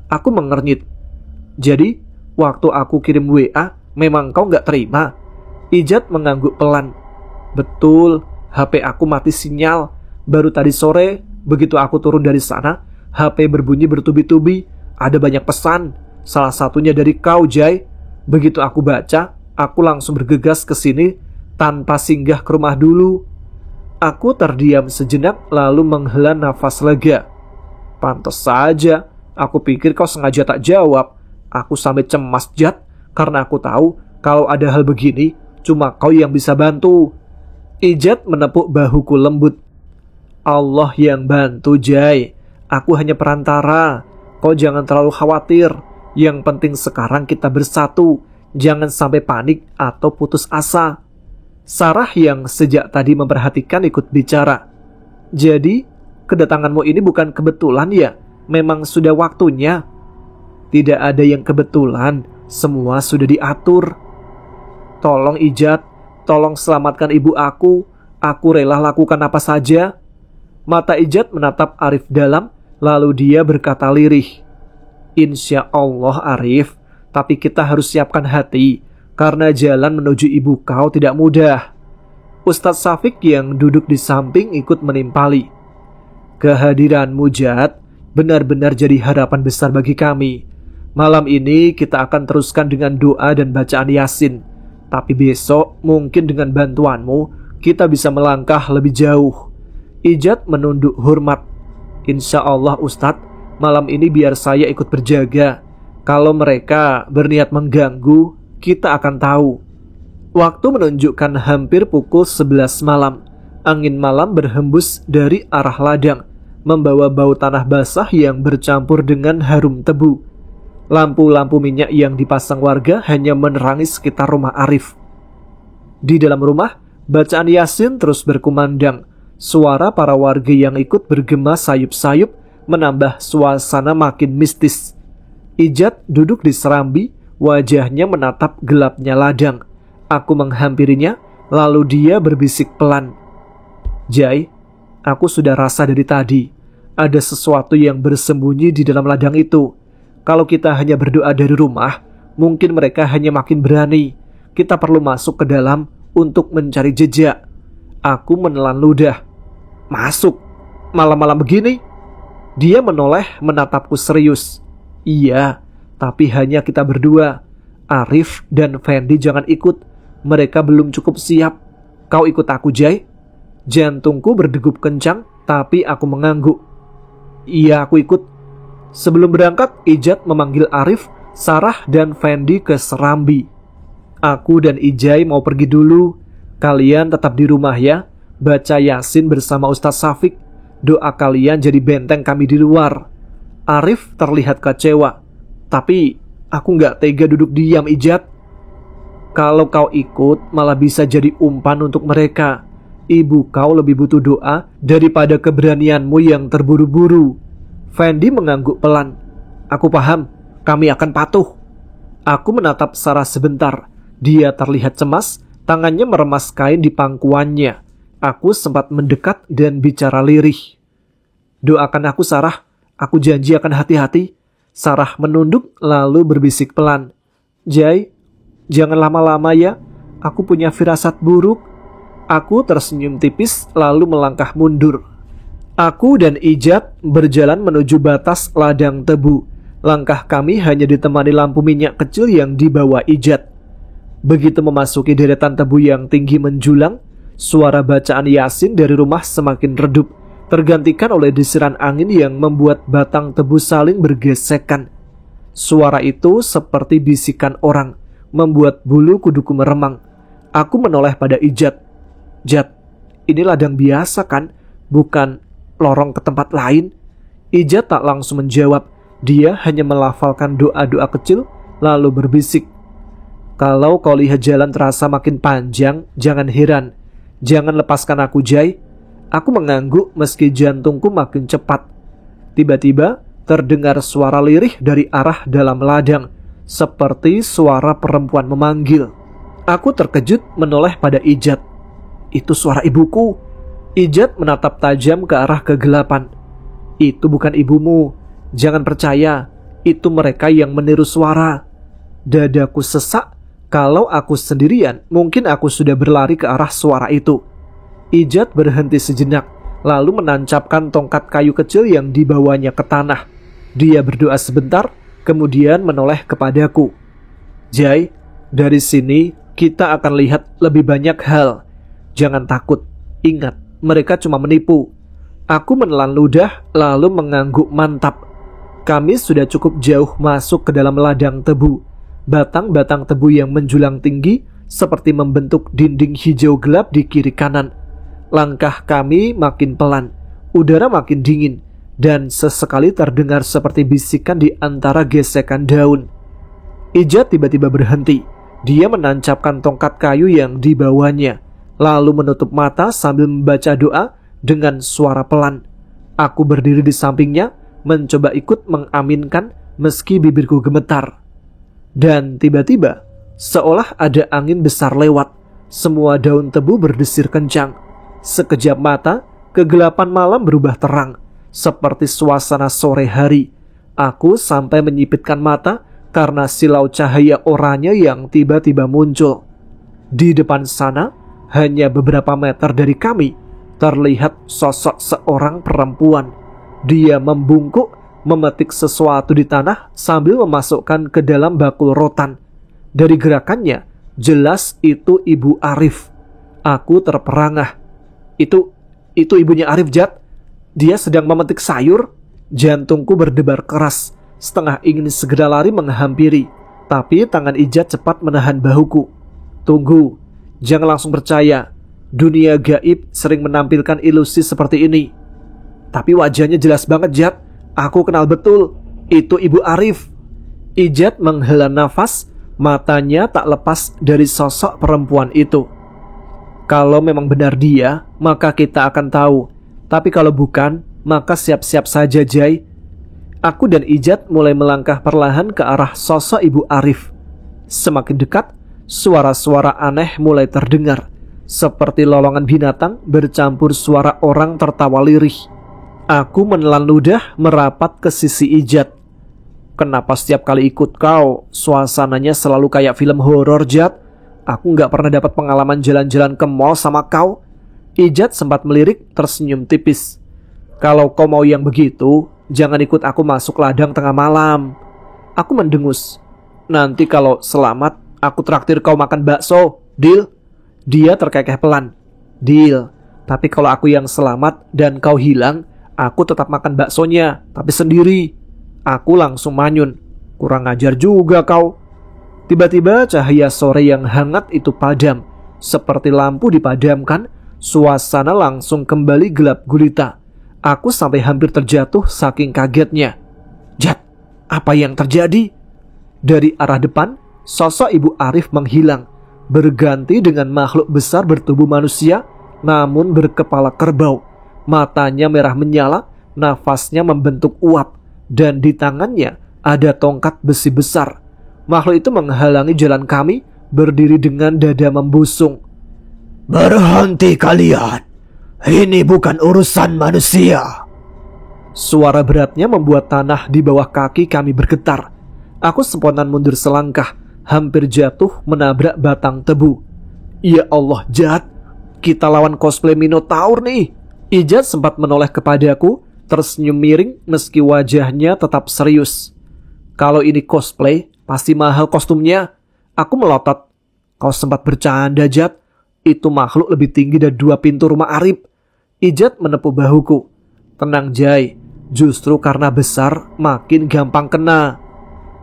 Aku mengernyit. Jadi, waktu aku kirim WA, memang kau gak terima? Ijat mengangguk pelan. Betul, HP aku mati sinyal. Baru tadi sore, begitu aku turun dari sana, HP berbunyi bertubi-tubi. Ada banyak pesan, salah satunya dari kau, Jai. Begitu aku baca, aku langsung bergegas ke sini tanpa singgah ke rumah dulu. Aku terdiam sejenak lalu menghela nafas lega. Pantas saja, aku pikir kau sengaja tak jawab. Aku sampai cemas, Jat. Karena aku tahu kalau ada hal begini, cuma kau yang bisa bantu. Ijat menepuk bahuku lembut. Allah yang bantu, Jai. Aku hanya perantara. Kau jangan terlalu khawatir. Yang penting sekarang kita bersatu. Jangan sampai panik atau putus asa. Sarah yang sejak tadi memperhatikan ikut bicara. Jadi, kedatanganmu ini bukan kebetulan ya? Memang sudah waktunya. Tidak ada yang kebetulan. Semua sudah diatur. Tolong Ijat, tolong selamatkan ibu aku. Aku rela lakukan apa saja. Mata Ijat menatap Arif dalam, lalu dia berkata lirih. Insya Allah Arif, tapi kita harus siapkan hati, karena jalan menuju ibu kau tidak mudah. Ustadz Syafiq yang duduk di samping ikut menimpali. Kehadiranmu Jat benar-benar jadi harapan besar bagi kami. Malam ini kita akan teruskan dengan doa dan bacaan Yasin. Tapi besok mungkin dengan bantuanmu kita bisa melangkah lebih jauh. Ijat menunduk hormat. Insya Allah Ustadz, malam ini biar saya ikut berjaga. Kalau mereka berniat mengganggu, kita akan tahu. Waktu menunjukkan hampir pukul 11 malam. Angin malam berhembus dari arah ladang, membawa bau tanah basah yang bercampur dengan harum tebu. Lampu-lampu minyak yang dipasang warga hanya menerangi sekitar rumah Arif. Di dalam rumah, bacaan Yasin terus berkumandang. Suara para warga yang ikut bergema sayup-sayup menambah suasana makin mistis. Ijat duduk di serambi, wajahnya menatap gelapnya ladang. Aku menghampirinya, lalu dia berbisik pelan. Jai, aku sudah rasa dari tadi. Ada sesuatu yang bersembunyi di dalam ladang itu. Kalau kita hanya berdoa dari rumah, mungkin mereka hanya makin berani. Kita perlu masuk ke dalam untuk mencari jejak. Aku menelan ludah. Masuk? Malam-malam begini? Dia menoleh menatapku serius. Iya, tapi hanya kita berdua. Arif dan Fendi jangan ikut. Mereka belum cukup siap. Kau ikut aku, Jai? Jantungku berdegup kencang, tapi aku mengangguk. Iya, aku ikut. Sebelum berangkat, Ijat memanggil Arif, Sarah, dan Fendi ke serambi. Aku dan Ijai mau pergi dulu. Kalian tetap di rumah ya. Baca Yasin bersama Ustadz Syafiq. Doa kalian jadi benteng kami di luar. Arif terlihat kecewa. Tapi aku gak tega duduk diam, Ijat. Kalau kau ikut malah bisa jadi umpan untuk mereka. Ibu kau lebih butuh doa daripada keberanianmu yang terburu-buru. Fendi mengangguk pelan. Aku paham, kami akan patuh. Aku menatap Sarah sebentar. Dia terlihat cemas, tangannya meremas kain di pangkuannya. Aku sempat mendekat dan bicara lirih. Doakan aku Sarah, aku janji akan hati-hati. Sarah menunduk lalu berbisik pelan. Jai, jangan lama-lama ya, aku punya firasat buruk. Aku tersenyum tipis lalu melangkah mundur. Aku dan Ijat berjalan menuju batas ladang tebu. Langkah kami hanya ditemani lampu minyak kecil yang dibawa Ijat. Begitu memasuki deretan tebu yang tinggi menjulang, suara bacaan Yasin dari rumah semakin redup, tergantikan oleh desiran angin yang membuat batang tebu saling bergesekan. Suara itu seperti bisikan orang, membuat bulu kuduku meremang. Aku menoleh pada Ijat. Jat, ini ladang biasa kan? Bukan lorong ke tempat lain? Ijat tak langsung menjawab. Dia hanya melafalkan doa-doa kecil, lalu berbisik. Kalau kau lihat jalan terasa makin panjang, jangan heran. Jangan lepaskan aku, Jai. Aku mengangguk meski jantungku makin cepat. Tiba-tiba terdengar suara lirih dari arah dalam ladang, seperti suara perempuan memanggil. Aku terkejut menoleh pada Ijat. Itu suara ibuku. Ijat menatap tajam ke arah kegelapan. Itu bukan ibumu. Jangan percaya. Itu mereka yang meniru suara. Dadaku sesak. Kalau aku sendirian, mungkin aku sudah berlari ke arah suara itu. Ijat berhenti sejenak, lalu menancapkan tongkat kayu kecil yang dibawanya ke tanah. Dia berdoa sebentar, kemudian menoleh kepadaku. Jai, dari sini kita akan lihat lebih banyak hal. Jangan takut, ingat, mereka cuma menipu. Aku menelan ludah, lalu mengangguk mantap. Kami sudah cukup jauh masuk ke dalam ladang tebu. batang-batang tebu yang menjulang tinggi seperti membentuk dinding hijau gelap di kiri kanan. Langkah kami makin pelan, udara makin dingin, dan sesekali terdengar seperti bisikan di antara gesekan daun. Ijat tiba-tiba berhenti. Dia menancapkan tongkat kayu yang dibawanya, lalu menutup mata sambil membaca doa dengan suara pelan. Aku berdiri di sampingnya, mencoba ikut mengaminkan meski bibirku gemetar. Dan tiba-tiba, seolah ada angin besar lewat, semua daun tebu berdesir kencang. Sekejap mata, kegelapan malam berubah terang, seperti suasana sore hari. Aku sampai menyipitkan mata karena silau cahaya oranye yang tiba-tiba muncul. Di depan sana, hanya beberapa meter dari kami, terlihat sosok seorang perempuan. Dia membungkuk, memetik sesuatu di tanah sambil memasukkan ke dalam bakul rotan. Dari gerakannya, jelas itu Ibu Arif. Aku terperangah. Itu ibunya Arif, Jat. Dia sedang memetik sayur. Jantungku berdebar keras, setengah ingin segera lari menghampiri, tapi tangan Ijat cepat menahan bahuku. Tunggu, jangan langsung percaya. Dunia gaib sering menampilkan ilusi seperti ini. Tapi wajahnya jelas banget, Jat. Aku kenal betul, itu Ibu Arif. Ijat menghela nafas, matanya tak lepas dari sosok perempuan itu. Kalau memang benar dia, maka kita akan tahu. Tapi kalau bukan, maka siap-siap saja, Jai. Aku dan Ijat mulai melangkah perlahan ke arah sosok Ibu Arif. Semakin dekat, suara-suara aneh mulai terdengar, seperti lolongan binatang bercampur suara orang tertawa lirih. Aku menelan ludah merapat ke sisi Ijat. Kenapa setiap kali ikut kau, suasananya selalu kayak film horor, Jat? Aku gak pernah dapat pengalaman jalan-jalan ke mall sama kau. Ijat sempat melirik tersenyum tipis. Kalau kau mau yang begitu, jangan ikut aku masuk ladang tengah malam. Aku mendengus. Nanti kalau selamat, aku traktir kau makan bakso. Deal? Dia terkekeh pelan. Deal. Tapi kalau aku yang selamat dan kau hilang, aku tetap makan baksonya, tapi sendiri. Aku langsung manyun. Kurang ajar juga kau. Tiba-tiba cahaya sore yang hangat itu padam. Seperti lampu dipadamkan, suasana langsung kembali gelap gulita. Aku sampai hampir terjatuh saking kagetnya. Jat, apa yang terjadi? Dari arah depan, sosok Ibu Arif menghilang, berganti dengan makhluk besar bertubuh manusia, namun berkepala kerbau. Matanya merah menyala, nafasnya membentuk uap, dan di tangannya ada tongkat besi besar. Makhluk itu menghalangi jalan kami, berdiri dengan dada membusung. Berhenti kalian, ini bukan urusan manusia. Suara beratnya membuat tanah di bawah kaki kami bergetar. Aku spontan mundur selangkah, hampir jatuh menabrak batang tebu. Ya Allah, Jat, kita lawan cosplay Minotaur nih. Ijat sempat menoleh kepadaku, tersenyum miring meski wajahnya tetap serius. Kalau ini cosplay, pasti mahal kostumnya. Aku melotot. Kau sempat bercanda, Jat. Itu makhluk lebih tinggi dari 2 pintu rumah Arif. Ijat menepuk bahuku. Tenang, Jai. Justru karena besar, makin gampang kena.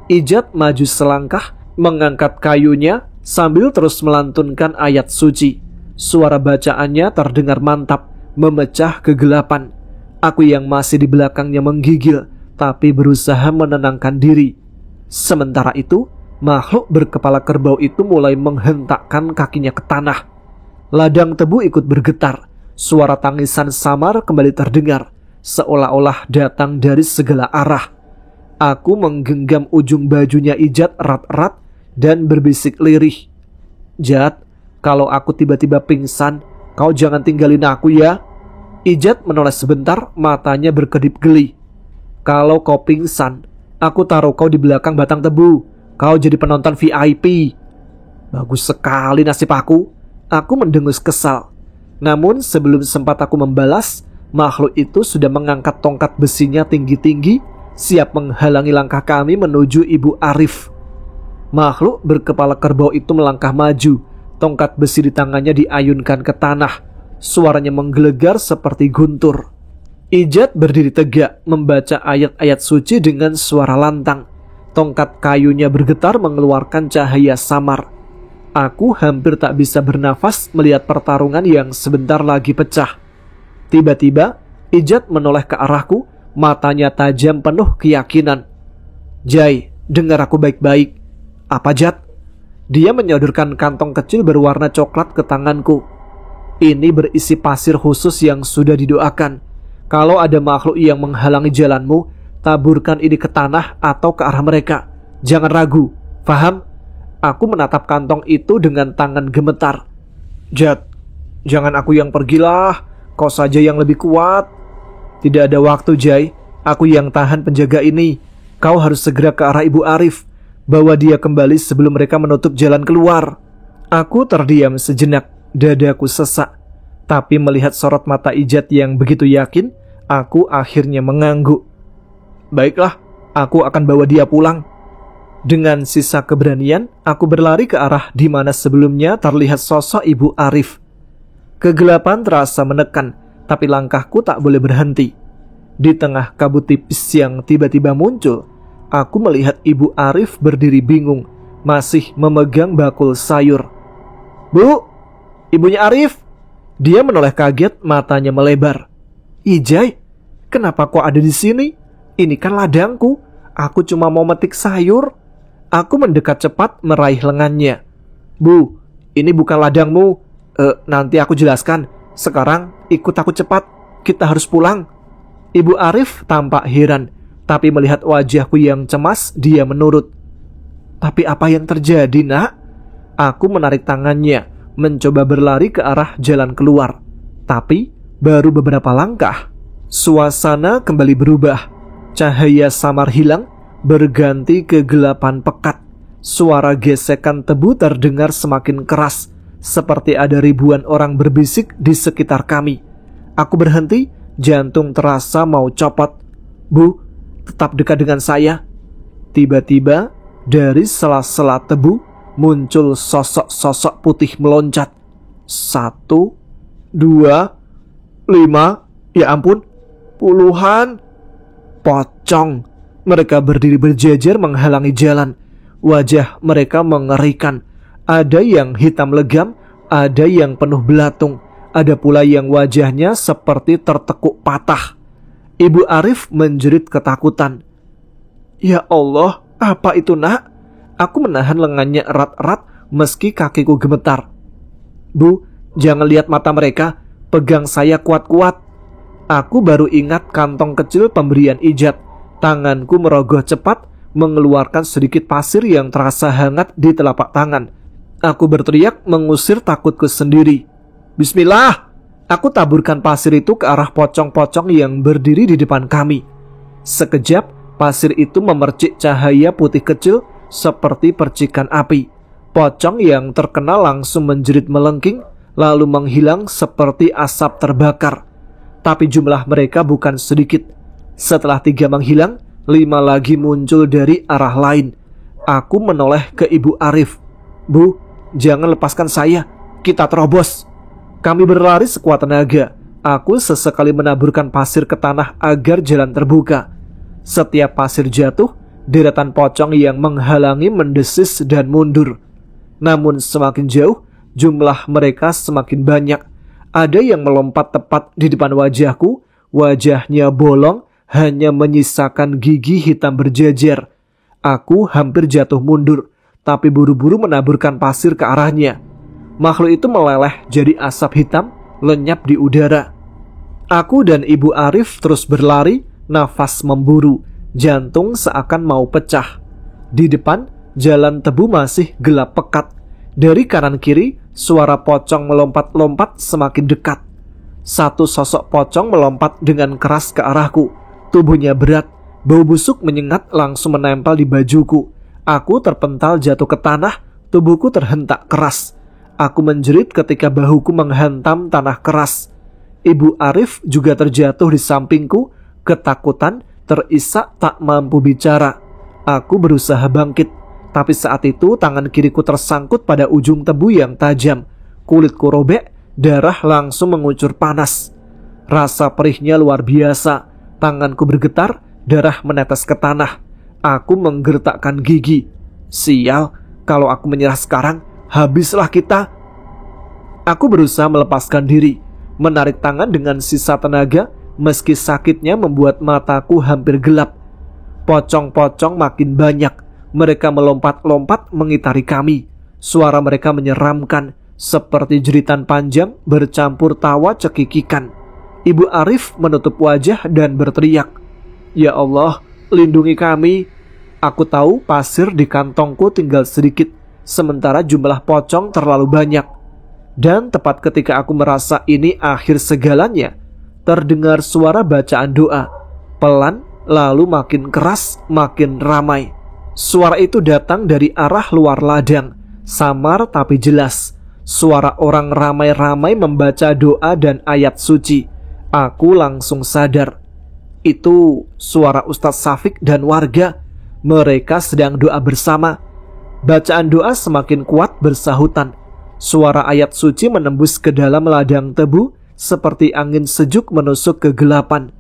Ijat maju selangkah, mengangkat kayunya sambil terus melantunkan ayat suci. Suara bacaannya terdengar mantap, memecah kegelapan. Aku yang masih di belakangnya menggigil, tapi berusaha menenangkan diri. Sementara itu, makhluk berkepala kerbau itu mulai menghentakkan kakinya ke tanah. Ladang tebu ikut bergetar. Suara tangisan samar kembali terdengar, seolah-olah datang dari segala arah. Aku menggenggam ujung bajunya Ijat erat-erat dan berbisik lirih. Jat, kalau aku tiba-tiba pingsan, kau jangan tinggalin aku ya. Ijat menoleh sebentar, matanya berkedip geli. Kalau kau pingsan, aku taruh kau di belakang batang tebu. Kau jadi penonton VIP. Bagus sekali nasib aku. Aku mendengus kesal. Namun sebelum sempat aku membalas, makhluk itu sudah mengangkat tongkat besinya tinggi-tinggi, siap menghalangi langkah kami menuju Ibu Arif. Makhluk berkepala kerbau itu melangkah maju. Tongkat besi di tangannya diayunkan ke tanah. Suaranya menggelegar seperti guntur. Ijat berdiri tegak, membaca ayat-ayat suci dengan suara lantang. Tongkat kayunya bergetar mengeluarkan cahaya samar. Aku hampir tak bisa bernafas melihat pertarungan yang sebentar lagi pecah. Tiba-tiba, Ijat menoleh ke arahku, matanya tajam penuh keyakinan. "Jai, dengar aku baik-baik." "Apa, Jat?" Dia menyodorkan kantong kecil berwarna coklat ke tanganku. "Ini berisi pasir khusus yang sudah didoakan. Kalau ada makhluk yang menghalangi jalanmu, taburkan ini ke tanah atau ke arah mereka. Jangan ragu, paham?" Aku menatap kantong itu dengan tangan gemetar. "Jat, jangan aku yang pergilah. Kau saja yang lebih kuat." "Tidak ada waktu, Jai. Aku yang tahan penjaga ini. Kau harus segera ke arah Ibu Arif. Bawa dia kembali sebelum mereka menutup jalan keluar." Aku terdiam sejenak, dadaku sesak. Tapi melihat sorot mata Ijat yang begitu yakin, aku akhirnya mengangguk. "Baiklah, aku akan bawa dia pulang." Dengan sisa keberanian, aku berlari ke arah di mana sebelumnya terlihat sosok Ibu Arif. Kegelapan terasa menekan, tapi langkahku tak boleh berhenti. Di tengah kabut tipis yang tiba-tiba muncul, aku melihat Ibu Arif berdiri bingung, masih memegang bakul sayur. "Bu, ibunya Arif!" Dia menoleh kaget, matanya melebar. "Ijai, kenapa kau ada di sini? Ini kan ladangku. Aku cuma mau metik sayur." Aku mendekat cepat meraih lengannya. "Bu, ini bukan ladangmu. Nanti aku jelaskan. Sekarang ikut aku cepat. Kita harus pulang." Ibu Arif tampak heran, tapi melihat wajahku yang cemas, dia menurut. "Tapi apa yang terjadi, Nak?" Aku menarik tangannya, mencoba berlari ke arah jalan keluar. Tapi baru beberapa langkah, suasana kembali berubah. Cahaya samar hilang, berganti kegelapan pekat. Suara gesekan tebu terdengar semakin keras, seperti ada ribuan orang berbisik di sekitar kami. Aku berhenti, jantung terasa mau copot. "Bu, tetap dekat dengan saya." Tiba-tiba, dari sela-sela tebu, muncul sosok-sosok putih meloncat. 1, 2, 5, ya ampun, puluhan. Pocong. Mereka berdiri berjejer menghalangi jalan. Wajah mereka mengerikan. Ada yang hitam legam, ada yang penuh belatung, ada pula yang wajahnya seperti tertekuk patah. Ibu Arif menjerit ketakutan. "Ya Allah, apa itu, Nak?" Aku menahan lengannya erat-erat meski kakiku gemetar. "Bu, jangan lihat mata mereka. Pegang saya kuat-kuat." Aku baru ingat kantong kecil pemberian Ijat. Tanganku merogoh cepat, mengeluarkan sedikit pasir yang terasa hangat di telapak tangan. Aku berteriak mengusir takutku sendiri. "Bismillah!" Aku taburkan pasir itu ke arah pocong-pocong yang berdiri di depan kami. Sekejap, pasir itu memercik cahaya putih kecil seperti percikan api. Pocong yang terkena langsung menjerit melengking, lalu menghilang seperti asap terbakar. Tapi jumlah mereka bukan sedikit. Setelah 3 menghilang, 5 lagi muncul dari arah lain. Aku menoleh ke Ibu Arif. "Bu, jangan lepaskan saya. Kita terobos." Kami berlari sekuat tenaga. Aku sesekali menaburkan pasir ke tanah agar jalan terbuka. Setiap pasir jatuh, deretan pocong yang menghalangi mendesis dan mundur. Namun semakin jauh, jumlah mereka semakin banyak. Ada yang melompat tepat di depan wajahku. Wajahnya bolong, hanya menyisakan gigi hitam berjejer. Aku hampir jatuh mundur, tapi buru-buru menaburkan pasir ke arahnya. Makhluk itu meleleh jadi asap hitam, lenyap di udara. Aku dan Ibu Arif terus berlari, nafas memburu, jantung seakan mau pecah. Di depan, jalan tebu masih gelap pekat. Dari kanan kiri, suara pocong melompat-lompat semakin dekat. Satu sosok pocong melompat dengan keras ke arahku. Tubuhnya berat, bau busuk menyengat langsung menempel di bajuku. Aku terpental jatuh ke tanah, tubuhku terhentak keras. Aku menjerit ketika bahuku menghantam tanah keras. Ibu Arif juga terjatuh di sampingku, ketakutan, terisak tak mampu bicara. Aku berusaha bangkit, tapi saat itu tangan kiriku tersangkut pada ujung tebu yang tajam. Kulitku robek, darah langsung mengucur panas. Rasa perihnya luar biasa. Tanganku bergetar, darah menetes ke tanah. Aku menggertakkan gigi. Sial, kalau aku menyerah sekarang, habislah kita. Aku berusaha melepaskan diri, menarik tangan dengan sisa tenaga, meski sakitnya membuat mataku hampir gelap. Pocong-pocong makin banyak. Mereka melompat-lompat mengitari kami. Suara mereka menyeramkan, seperti jeritan panjang bercampur tawa cekikikan. Ibu Arif menutup wajah dan berteriak, "Ya Allah, lindungi kami." Aku tahu pasir di kantongku tinggal sedikit, sementara jumlah pocong terlalu banyak. Dan tepat ketika aku merasa ini akhir segalanya, terdengar suara bacaan doa. Pelan, lalu makin keras, makin ramai. Suara itu datang dari arah luar ladang, samar tapi jelas. Suara orang ramai-ramai membaca doa dan ayat suci. Aku langsung sadar. Itu suara Ustadz Syafiq dan warga. Mereka sedang doa bersama. Bacaan doa semakin kuat bersahutan. Suara ayat suci menembus ke dalam ladang tebu seperti angin sejuk menusuk kegelapan.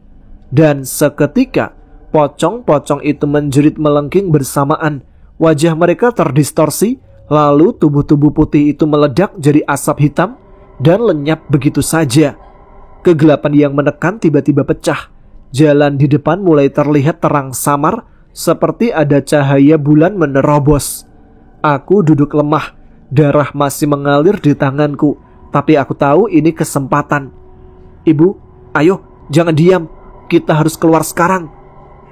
Dan seketika pocong-pocong itu menjerit melengking bersamaan. Wajah mereka terdistorsi. Lalu tubuh-tubuh putih itu meledak jadi asap hitam dan lenyap begitu saja. Kegelapan yang menekan tiba-tiba pecah. Jalan di depan mulai terlihat terang samar, seperti ada cahaya bulan menerobos. Aku duduk lemah, darah masih mengalir di tanganku, tapi aku tahu ini kesempatan. "Ibu, ayo, jangan diam, kita harus keluar sekarang."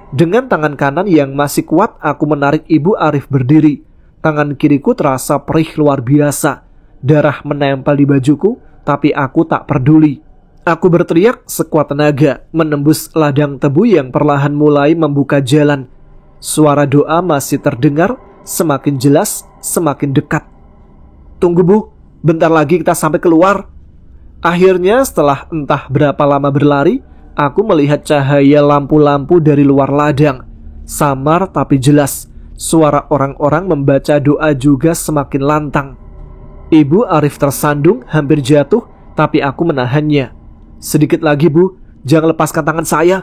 Dengan tangan kanan yang masih kuat, aku menarik Ibu Arif berdiri. Tangan kiriku terasa perih luar biasa. Darah menempel di bajuku, tapi aku tak peduli. Aku berteriak sekuat tenaga, menembus ladang tebu yang perlahan mulai membuka jalan. Suara doa masih terdengar, semakin jelas, semakin dekat. "Tunggu Bu, bentar lagi kita sampai keluar." Akhirnya setelah entah berapa lama berlari, aku melihat cahaya lampu-lampu dari luar ladang. Samar tapi jelas. Suara orang-orang membaca doa juga semakin lantang. Ibu Arif tersandung, hampir jatuh, tapi aku menahannya. "Sedikit lagi Bu, jangan lepaskan tangan saya."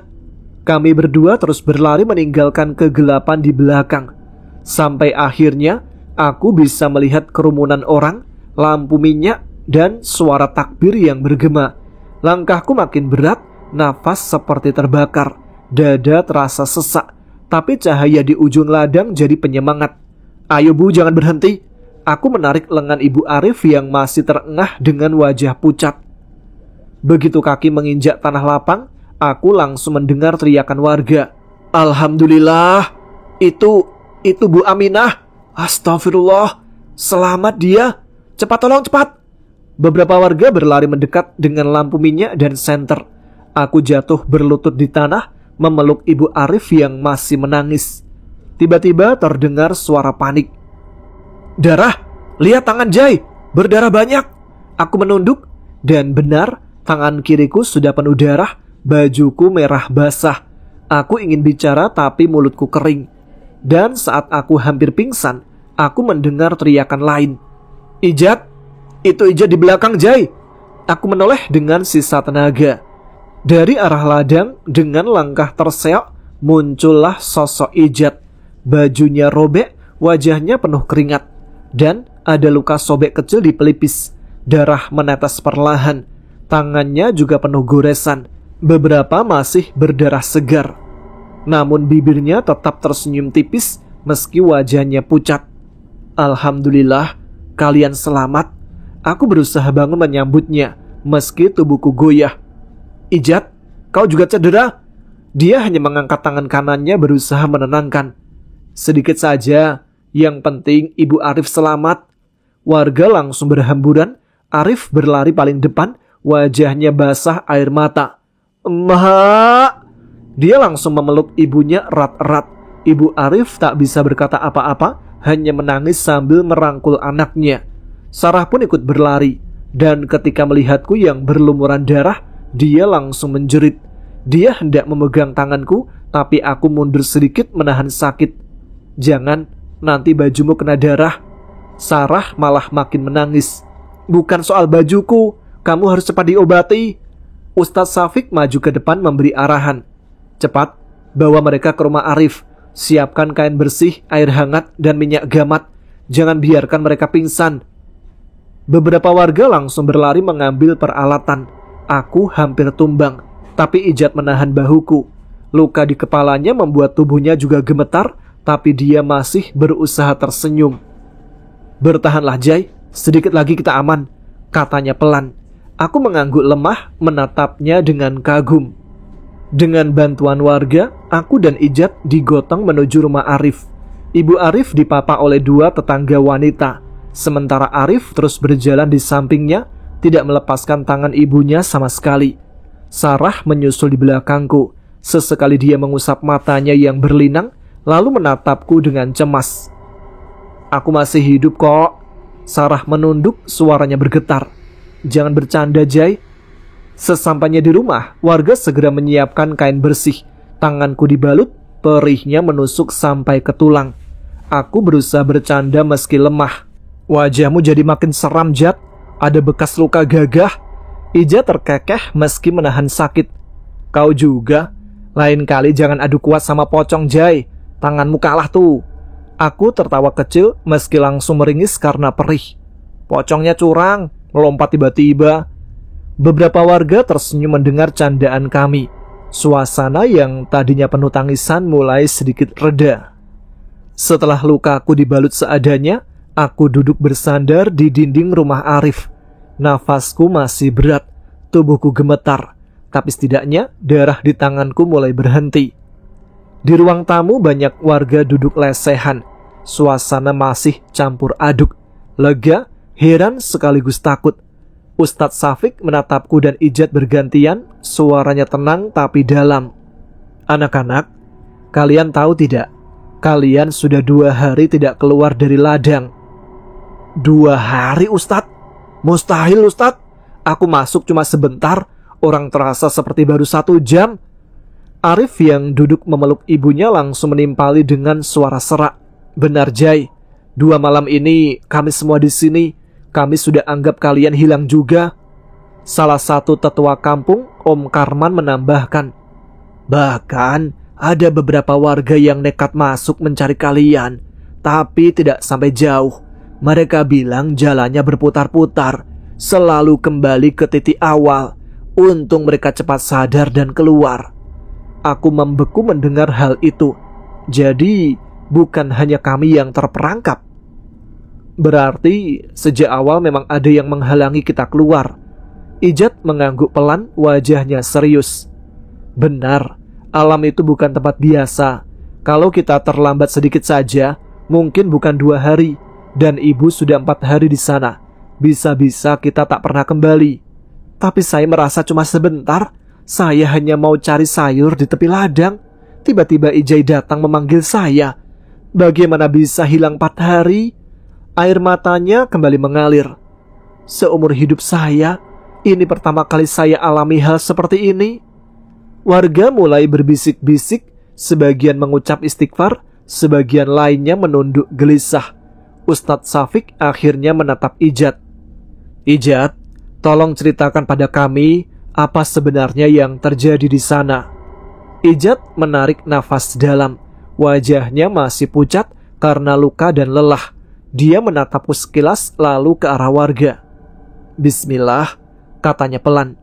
Kami berdua terus berlari meninggalkan kegelapan di belakang. Sampai akhirnya aku bisa melihat kerumunan orang, lampu minyak, dan suara takbir yang bergema. Langkahku makin berat, nafas seperti terbakar, dada terasa sesak. Tapi cahaya di ujung ladang jadi penyemangat. "Ayo Bu, jangan berhenti." Aku menarik lengan Ibu Arif yang masih terengah dengan wajah pucat. Begitu kaki menginjak tanah lapang, aku langsung mendengar teriakan warga. "Alhamdulillah, itu Bu Aminah. Astagfirullah, selamat dia. Cepat tolong, cepat." Beberapa warga berlari mendekat dengan lampu minyak dan senter. Aku jatuh berlutut di tanah, memeluk Ibu Arif yang masih menangis. Tiba-tiba terdengar suara panik. "Darah, lihat tangan Jai, berdarah banyak." Aku menunduk, dan benar, tangan kiriku sudah penuh darah, bajuku merah basah. Aku ingin bicara tapi mulutku kering. Dan saat aku hampir pingsan, aku mendengar teriakan lain. "Ijat, itu Ijat di belakang Jai." Aku menoleh dengan sisa tenaga. Dari arah ladang, dengan langkah terseok, muncullah sosok Ijat. Bajunya robek, wajahnya penuh keringat, dan ada luka sobek kecil di pelipis. Darah menetes perlahan. Tangannya juga penuh goresan. Beberapa masih berdarah segar. Namun bibirnya tetap tersenyum tipis meski wajahnya pucat. "Alhamdulillah, kalian selamat." Aku berusaha bangun menyambutnya, meski tubuhku goyah. "Ijat, kau juga cedera?" Dia hanya mengangkat tangan kanannya berusaha menenangkan. "Sedikit saja, yang penting Ibu Arif selamat." Warga langsung berhamburan. Arif berlari paling depan, wajahnya basah air mata. "Emak!" Dia langsung memeluk ibunya erat-erat. Ibu Arif tak bisa berkata apa-apa, hanya menangis sambil merangkul anaknya. Sarah pun ikut berlari, dan ketika melihatku yang berlumuran darah, dia langsung menjerit. Dia hendak memegang tanganku, tapi aku mundur sedikit menahan sakit. "Jangan, nanti bajumu kena darah." Sarah malah makin menangis. "Bukan soal bajuku, kamu harus cepat diobati." Ustadz Syafiq maju ke depan memberi arahan. "Cepat, bawa mereka ke rumah Arif. Siapkan kain bersih, air hangat, dan minyak gamat. Jangan biarkan mereka pingsan. Beberapa warga langsung berlari mengambil peralatan. Aku hampir tumbang, tapi Ijat menahan bahuku. Luka di kepalanya membuat tubuhnya juga gemetar, tapi dia masih berusaha tersenyum. "Bertahanlah, Jai. Sedikit lagi kita aman," katanya pelan. Aku mengangguk lemah, menatapnya dengan kagum. Dengan bantuan warga, aku dan Ijat digotong menuju rumah Arif. Ibu Arif dipapa oleh dua tetangga wanita. Sementara Arif terus berjalan di sampingnya, tidak melepaskan tangan ibunya sama sekali. Sarah menyusul di belakangku. Sesekali dia mengusap matanya yang berlinang, lalu menatapku dengan cemas. "Aku masih hidup kok." Sarah menunduk, suaranya bergetar. "Jangan bercanda, Jai." Sesampainya di rumah, warga segera menyiapkan kain bersih. Tanganku dibalut, perihnya menusuk sampai ke tulang. Aku berusaha bercanda meski lemah. "Wajahmu jadi makin seram, Jat. Ada bekas luka gagah." Ija terkekeh meski menahan sakit. "Kau juga? Lain kali jangan adu kuat sama pocong, Jai. Tanganmu kalah tuh." Aku tertawa kecil meski langsung meringis karena perih. "Pocongnya curang, melompat tiba-tiba." Beberapa warga tersenyum mendengar candaan kami. Suasana yang tadinya penuh tangisan mulai sedikit reda. Setelah lukaku dibalut seadanya, aku duduk bersandar di dinding rumah Arif. Nafasku masih berat, tubuhku gemetar, tapi setidaknya darah di tanganku mulai berhenti. Di ruang tamu banyak warga duduk lesehan. Suasana masih campur aduk, lega, heran sekaligus takut. Ustadz Safik menatapku dan Ijat bergantian, suaranya tenang tapi dalam. "Anak-anak, kalian tahu tidak? Kalian sudah 2 hari tidak keluar dari ladang." "2 hari, Ustadz? Mustahil, Ustadz. Aku masuk cuma sebentar, orang terasa seperti baru 1 jam." Arif yang duduk memeluk ibunya langsung menimpali dengan suara serak. "Benar, Jai. 2 malam ini kami semua di sini. Kami sudah anggap kalian hilang juga." Salah satu tetua kampung, Om Karman, menambahkan, "Bahkan ada beberapa warga yang nekat masuk mencari kalian, tapi tidak sampai jauh. Mereka bilang jalannya berputar-putar, selalu kembali ke titik awal. Untung mereka cepat sadar dan keluar." Aku membeku mendengar hal itu. Jadi bukan hanya kami yang terperangkap. Berarti sejak awal memang ada yang menghalangi kita keluar. Ijat mengangguk pelan, wajahnya serius. "Benar, alam itu bukan tempat biasa. Kalau kita terlambat sedikit saja, mungkin bukan 2 hari, dan ibu sudah 4 hari di sana. Bisa-bisa kita tak pernah kembali. Tapi saya merasa cuma sebentar. Saya hanya mau cari sayur di tepi ladang. Tiba-tiba Ijai datang memanggil saya. Bagaimana bisa hilang 4 hari? Air matanya kembali mengalir. Seumur hidup saya, ini pertama kali saya alami hal seperti ini. Warga mulai berbisik-bisik, sebagian mengucap istighfar, sebagian lainnya menunduk gelisah. Ustadz Safik akhirnya menatap Ijat. "Ijat, tolong ceritakan pada kami apa sebenarnya yang terjadi di sana." Ijat menarik nafas dalam. Wajahnya masih pucat karena luka dan lelah. Dia menatapku sekilas lalu ke arah warga. "Bismillah," katanya pelan.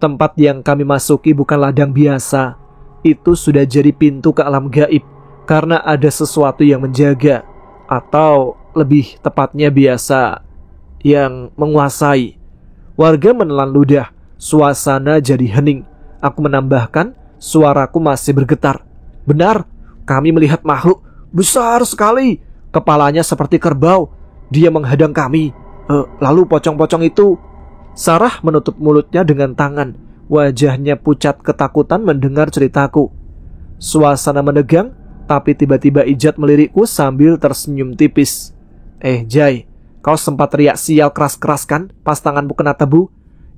"Tempat yang kami masuki bukan ladang biasa. Itu sudah jadi pintu ke alam gaib karena ada sesuatu yang menjaga, atau lebih tepatnya biasa, yang menguasai." Warga menelan ludah. Suasana jadi hening. Aku menambahkan, suaraku masih bergetar. "Benar, kami melihat makhluk besar sekali. Kepalanya seperti kerbau. Dia menghadang kami. Lalu pocong-pocong itu..." Sarah menutup mulutnya dengan tangan. Wajahnya pucat ketakutan mendengar ceritaku. Suasana menegang, tapi tiba-tiba Ijat melirikku sambil tersenyum tipis. Jai, kau sempat teriak sial keras-keras kan pas tanganmu kena tebu?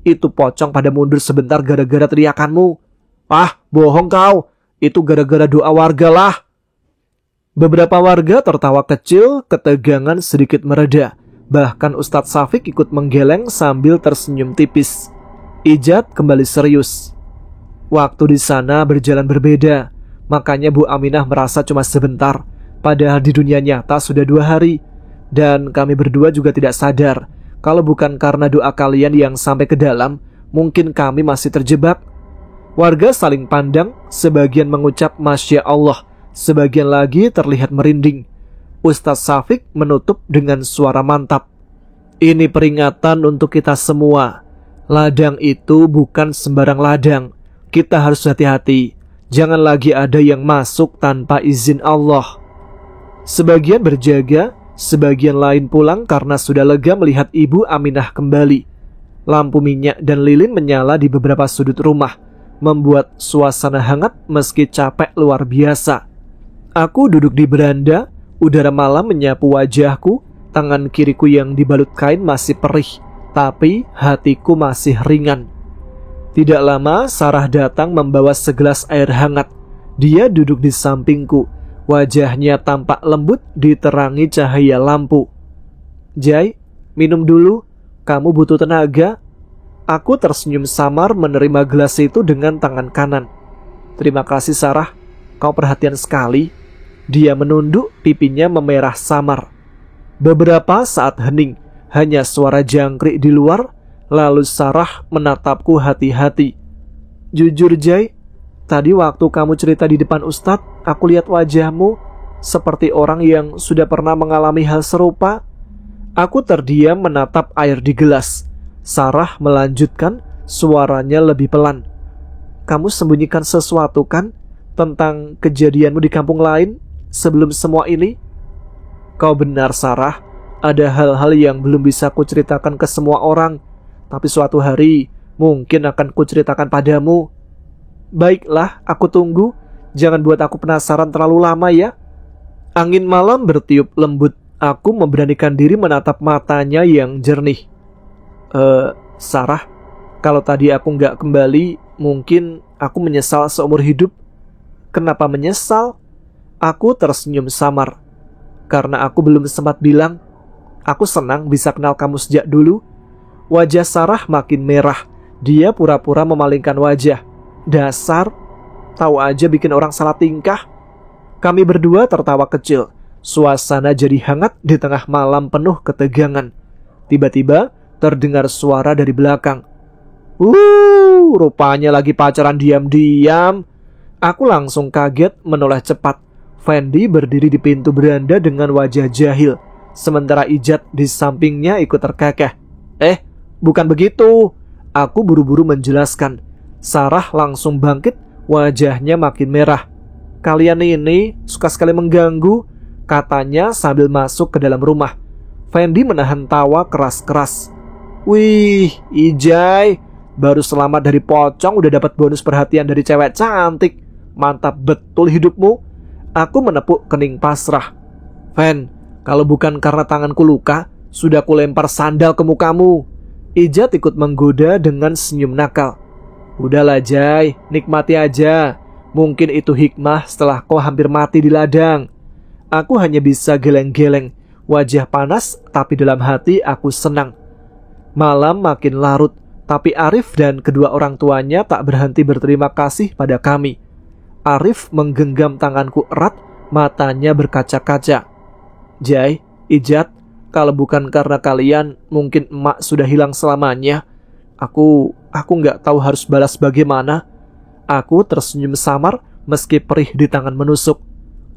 Itu pocong pada mundur sebentar gara-gara teriakanmu." "Ah, bohong kau. Itu gara-gara doa warga lah." Beberapa warga tertawa kecil, ketegangan sedikit mereda. Bahkan Ustadz Safik ikut menggeleng sambil tersenyum tipis. Ijat kembali serius. "Waktu di sana berjalan berbeda. Makanya Bu Aminah merasa cuma sebentar, padahal di dunia nyata sudah 2 hari. Dan kami berdua juga tidak sadar, kalau bukan karena doa kalian yang sampai ke dalam, mungkin kami masih terjebak. Warga saling pandang, sebagian mengucap Masya Allah, sebagian lagi terlihat merinding. Ustadz Syafiq menutup dengan suara mantap. Ini peringatan untuk kita semua. Ladang itu bukan sembarang ladang. Kita harus hati-hati. Jangan lagi ada yang masuk tanpa izin Allah. Sebagian berjaga, sebagian lain pulang karena sudah lega melihat Ibu Aminah kembali. Lampu minyak dan lilin menyala di beberapa sudut rumah, membuat suasana hangat meski capek luar biasa. Aku duduk di beranda, udara malam menyapu wajahku, tangan kiriku yang dibalut kain masih perih, tapi hatiku masih ringan. Tidak lama Sarah datang membawa segelas air hangat. Dia duduk di sampingku. Wajahnya tampak lembut diterangi cahaya lampu. Jai, minum dulu. Kamu butuh tenaga. Aku tersenyum samar menerima gelas itu dengan tangan kanan. Terima kasih Sarah, kau perhatian sekali. Dia menunduk, pipinya memerah samar. Beberapa saat hening, hanya suara jangkrik di luar. Lalu Sarah menatapku hati-hati. Jujur Jai, tadi waktu kamu cerita di depan Ustadz, aku lihat wajahmu seperti orang yang sudah pernah mengalami hal serupa. Aku terdiam menatap air di gelas. Sarah melanjutkan, suaranya lebih pelan. Kamu sembunyikan sesuatu kan tentang kejadianmu di kampung lain sebelum semua ini? Kau benar Sarah, ada hal-hal yang belum bisa kuceritakan ke semua orang, tapi suatu hari mungkin akan kuceritakan padamu. Baiklah, aku tunggu. Jangan buat aku penasaran terlalu lama ya. Angin malam bertiup lembut. Aku memberanikan diri menatap matanya yang jernih. Sarah, kalau tadi aku nggak kembali, mungkin aku menyesal seumur hidup. Kenapa menyesal? Aku tersenyum samar. Karena aku belum sempat bilang. Aku senang bisa kenal kamu sejak dulu. Wajah Sarah makin merah. Dia pura-pura memalingkan wajah. Dasar, tahu aja bikin orang salah tingkah. Kami berdua tertawa kecil. Suasana jadi hangat di tengah malam penuh ketegangan. Tiba-tiba terdengar suara dari belakang. Rupanya lagi pacaran diam-diam. Aku langsung kaget menoleh cepat. Fendi berdiri di pintu beranda dengan wajah jahil. Sementara Ijat di sampingnya ikut terkekeh. Bukan begitu. Aku buru-buru menjelaskan. Sarah langsung bangkit, wajahnya makin merah. Kalian ini suka sekali mengganggu, katanya sambil masuk ke dalam rumah. Fendi menahan tawa keras-keras. Wih, Ijai, baru selamat dari pocong udah dapat bonus perhatian dari cewek cantik. Mantap betul hidupmu. Aku menepuk kening pasrah. Fen, kalau bukan karena tanganku luka, sudah kulempar sandal ke mukamu. Ijat ikut menggoda dengan senyum nakal. Udahlah Jai, nikmati aja. Mungkin itu hikmah setelah kau hampir mati di ladang. Aku hanya bisa geleng-geleng. Wajah panas, tapi dalam hati aku senang. Malam makin larut, tapi Arif dan kedua orang tuanya tak berhenti berterima kasih pada kami. Arif menggenggam tanganku erat, matanya berkaca-kaca. Jai, Ijat, kalau bukan karena kalian, mungkin emak sudah hilang selamanya. Aku nggak tahu harus balas bagaimana. Aku tersenyum samar meski perih di tangan menusuk.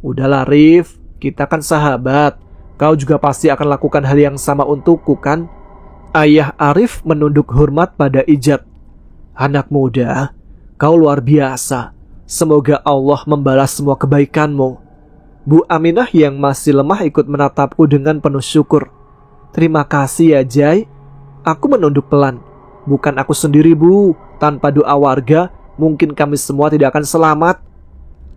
Udahlah Rif, kita kan sahabat. Kau juga pasti akan lakukan hal yang sama untukku kan? Ayah Arif menunduk hormat pada Ijat. Anak muda, kau luar biasa. Semoga Allah membalas semua kebaikanmu. Bu Aminah yang masih lemah ikut menatapku dengan penuh syukur. Terima kasih ya Jai. Aku menunduk pelan. Bukan aku sendiri Bu. Tanpa doa warga, mungkin kami semua tidak akan selamat.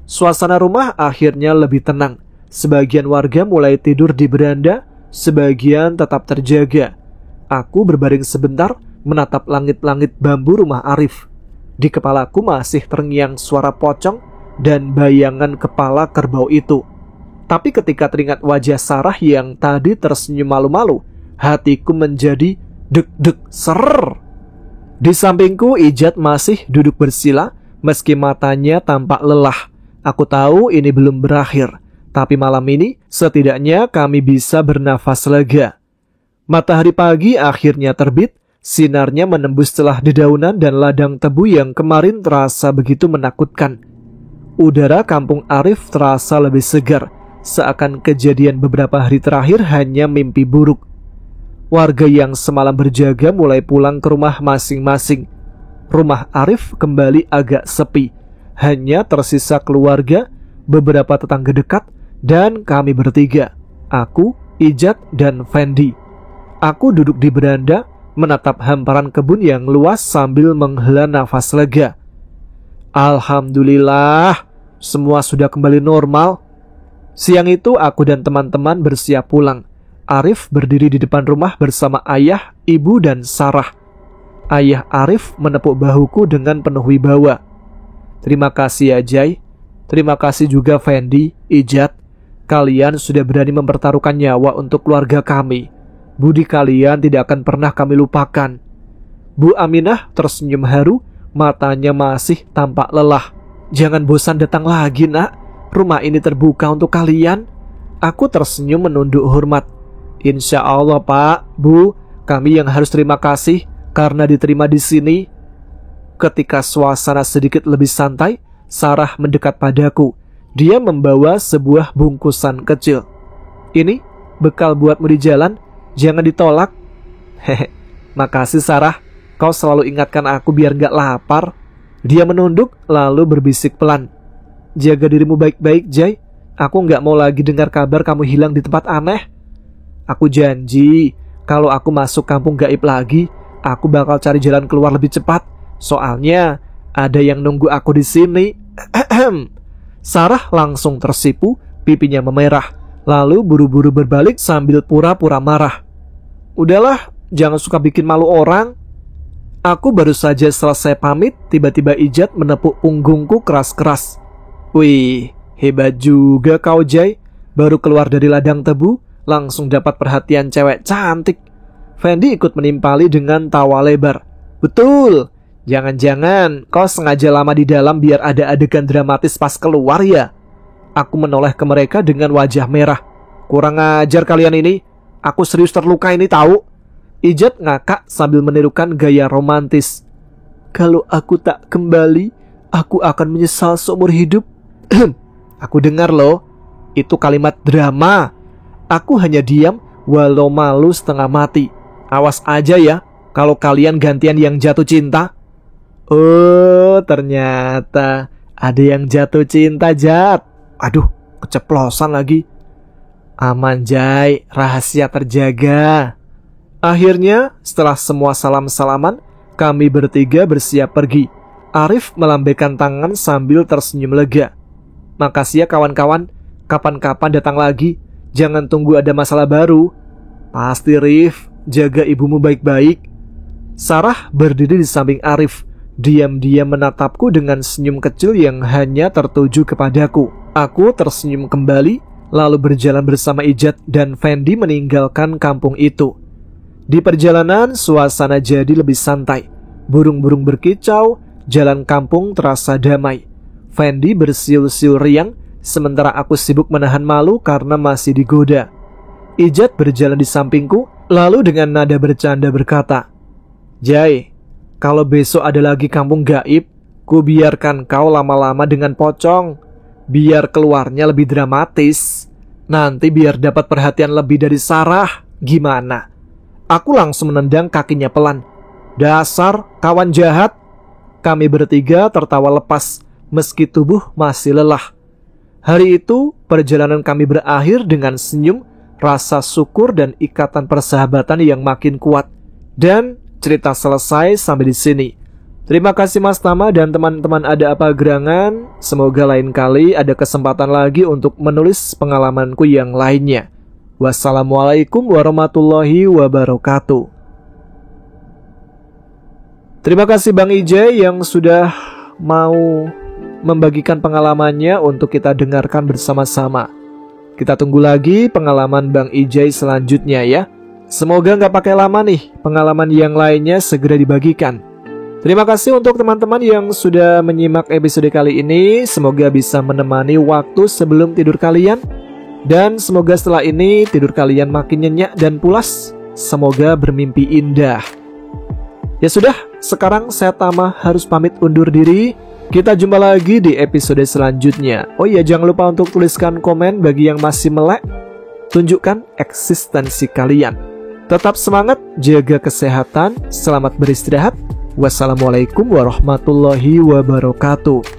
Suasana rumah akhirnya lebih tenang. Sebagian warga mulai tidur di beranda, sebagian tetap terjaga. Aku berbaring sebentar menatap langit-langit bambu rumah Arif. Di kepalaku masih terngiang suara pocong dan bayangan kepala kerbau itu. Tapi ketika teringat wajah Sarah yang tadi tersenyum malu-malu, hatiku menjadi deg-deg ser. Di sampingku Ijat masih duduk bersila, meski matanya tampak lelah. Aku tahu ini belum berakhir, tapi malam ini setidaknya kami bisa bernafas lega. Matahari pagi akhirnya terbit, sinarnya menembus celah dedaunan dan ladang tebu yang kemarin terasa begitu menakutkan. Udara kampung Arif terasa lebih segar, seakan kejadian beberapa hari terakhir hanya mimpi buruk. Warga yang semalam berjaga mulai pulang ke rumah masing-masing. Rumah Arif kembali agak sepi, hanya tersisa keluarga, beberapa tetangga dekat, dan kami bertiga, aku, Ijat, dan Fendi. Aku duduk di beranda, menatap hamparan kebun yang luas sambil menghela nafas lega. Alhamdulillah, semua sudah kembali normal. Siang itu aku dan teman-teman bersiap pulang. Arif berdiri di depan rumah bersama ayah, ibu, dan Sarah. Ayah Arif menepuk bahuku dengan penuh wibawa. Terima kasih ya Jai. Terima kasih juga Fendi, Ijat. Kalian sudah berani mempertaruhkan nyawa untuk keluarga kami. Budi kalian tidak akan pernah kami lupakan. Bu Aminah tersenyum haru, matanya masih tampak lelah. Jangan bosan datang lagi nak. Rumah ini terbuka untuk kalian. Aku tersenyum menunduk hormat. Insya Allah Pak, Bu, kami yang harus terima kasih karena diterima di sini. Ketika suasana sedikit lebih santai, Sarah mendekat padaku. Dia membawa sebuah bungkusan kecil. Ini bekal buatmu di jalan, jangan ditolak. Hehe, makasih Sarah, kau selalu ingatkan aku biar gak lapar. Dia menunduk lalu berbisik pelan. Jaga dirimu baik-baik Jai, aku gak mau lagi dengar kabar kamu hilang di tempat aneh. Aku janji, kalau aku masuk kampung gaib lagi, aku bakal cari jalan keluar lebih cepat. Soalnya ada yang nunggu aku di sini. Sarah langsung tersipu, pipinya memerah, lalu buru-buru berbalik sambil pura-pura marah. Udahlah, jangan suka bikin malu orang. Aku baru saja selesai pamit, tiba-tiba Ijat menepuk punggungku keras-keras. Wih, hebat juga kau Jai. Baru keluar dari ladang tebu, langsung dapat perhatian cewek cantik. Fendi ikut menimpali dengan tawa lebar. Betul, jangan-jangan kau sengaja lama di dalam biar ada adegan dramatis pas keluar ya? Aku menoleh ke mereka dengan wajah merah. Kurang ajar kalian ini, aku serius terluka ini tahu. Ijat ngakak sambil menirukan gaya romantis. Kalau aku tak kembali, aku akan menyesal seumur hidup. Aku dengar loh, itu kalimat drama. Aku hanya diam walau malu setengah mati. Awas aja ya kalau kalian gantian yang jatuh cinta. Oh, ternyata ada yang jatuh cinta Jat. Aduh, keceplosan lagi. Aman Jai, rahasia terjaga. Akhirnya setelah semua salam-salaman, kami bertiga bersiap pergi. Arif melambaikan tangan sambil tersenyum lega. Makasih ya kawan-kawan, kapan-kapan datang lagi. Jangan tunggu ada masalah baru. Pasti Rif, jaga ibumu baik-baik. Sarah berdiri di samping Arif, diam-diam menatapku dengan senyum kecil yang hanya tertuju kepadaku. Aku tersenyum kembali, lalu berjalan bersama Ijat dan Fendi meninggalkan kampung itu. Di perjalanan, suasana jadi lebih santai. Burung-burung berkicau, jalan kampung terasa damai. Fendi bersiul-siul riang, sementara aku sibuk menahan malu karena masih digoda. Ijat berjalan di sampingku, lalu dengan nada bercanda berkata, Jai, kalau besok ada lagi kampung gaib, ku biarkan kau lama-lama dengan pocong. Biar keluarnya lebih dramatis. Nanti biar dapat perhatian lebih dari Sarah. Gimana? Aku langsung menendang kakinya pelan. Dasar kawan jahat. Kami bertiga tertawa lepas, meski tubuh masih lelah. Hari itu, perjalanan kami berakhir dengan senyum, rasa syukur dan ikatan persahabatan yang makin kuat. Dan cerita selesai sampai di sini. Terima kasih Mas Tama dan teman-teman Ada Apa Gerangan. Semoga lain kali ada kesempatan lagi untuk menulis pengalamanku yang lainnya. Wassalamualaikum warahmatullahi wabarakatuh. Terima kasih Bang Ijay yang sudah mau membagikan pengalamannya untuk kita dengarkan bersama-sama. Kita tunggu lagi pengalaman Bang Ijay selanjutnya ya. Semoga nggak pakai lama nih, pengalaman yang lainnya segera dibagikan. Terima kasih untuk teman-teman yang sudah menyimak episode kali ini. Semoga bisa menemani waktu sebelum tidur kalian. Dan semoga setelah ini tidur kalian makin nyenyak dan pulas. Semoga bermimpi indah. Ya sudah, sekarang saya Tama harus pamit undur diri. Kita jumpa lagi di episode selanjutnya. Oh iya, jangan lupa untuk tuliskan komen bagi yang masih melek. Tunjukkan eksistensi kalian. Tetap semangat, jaga kesehatan, selamat beristirahat. Wassalamualaikum warahmatullahi wabarakatuh.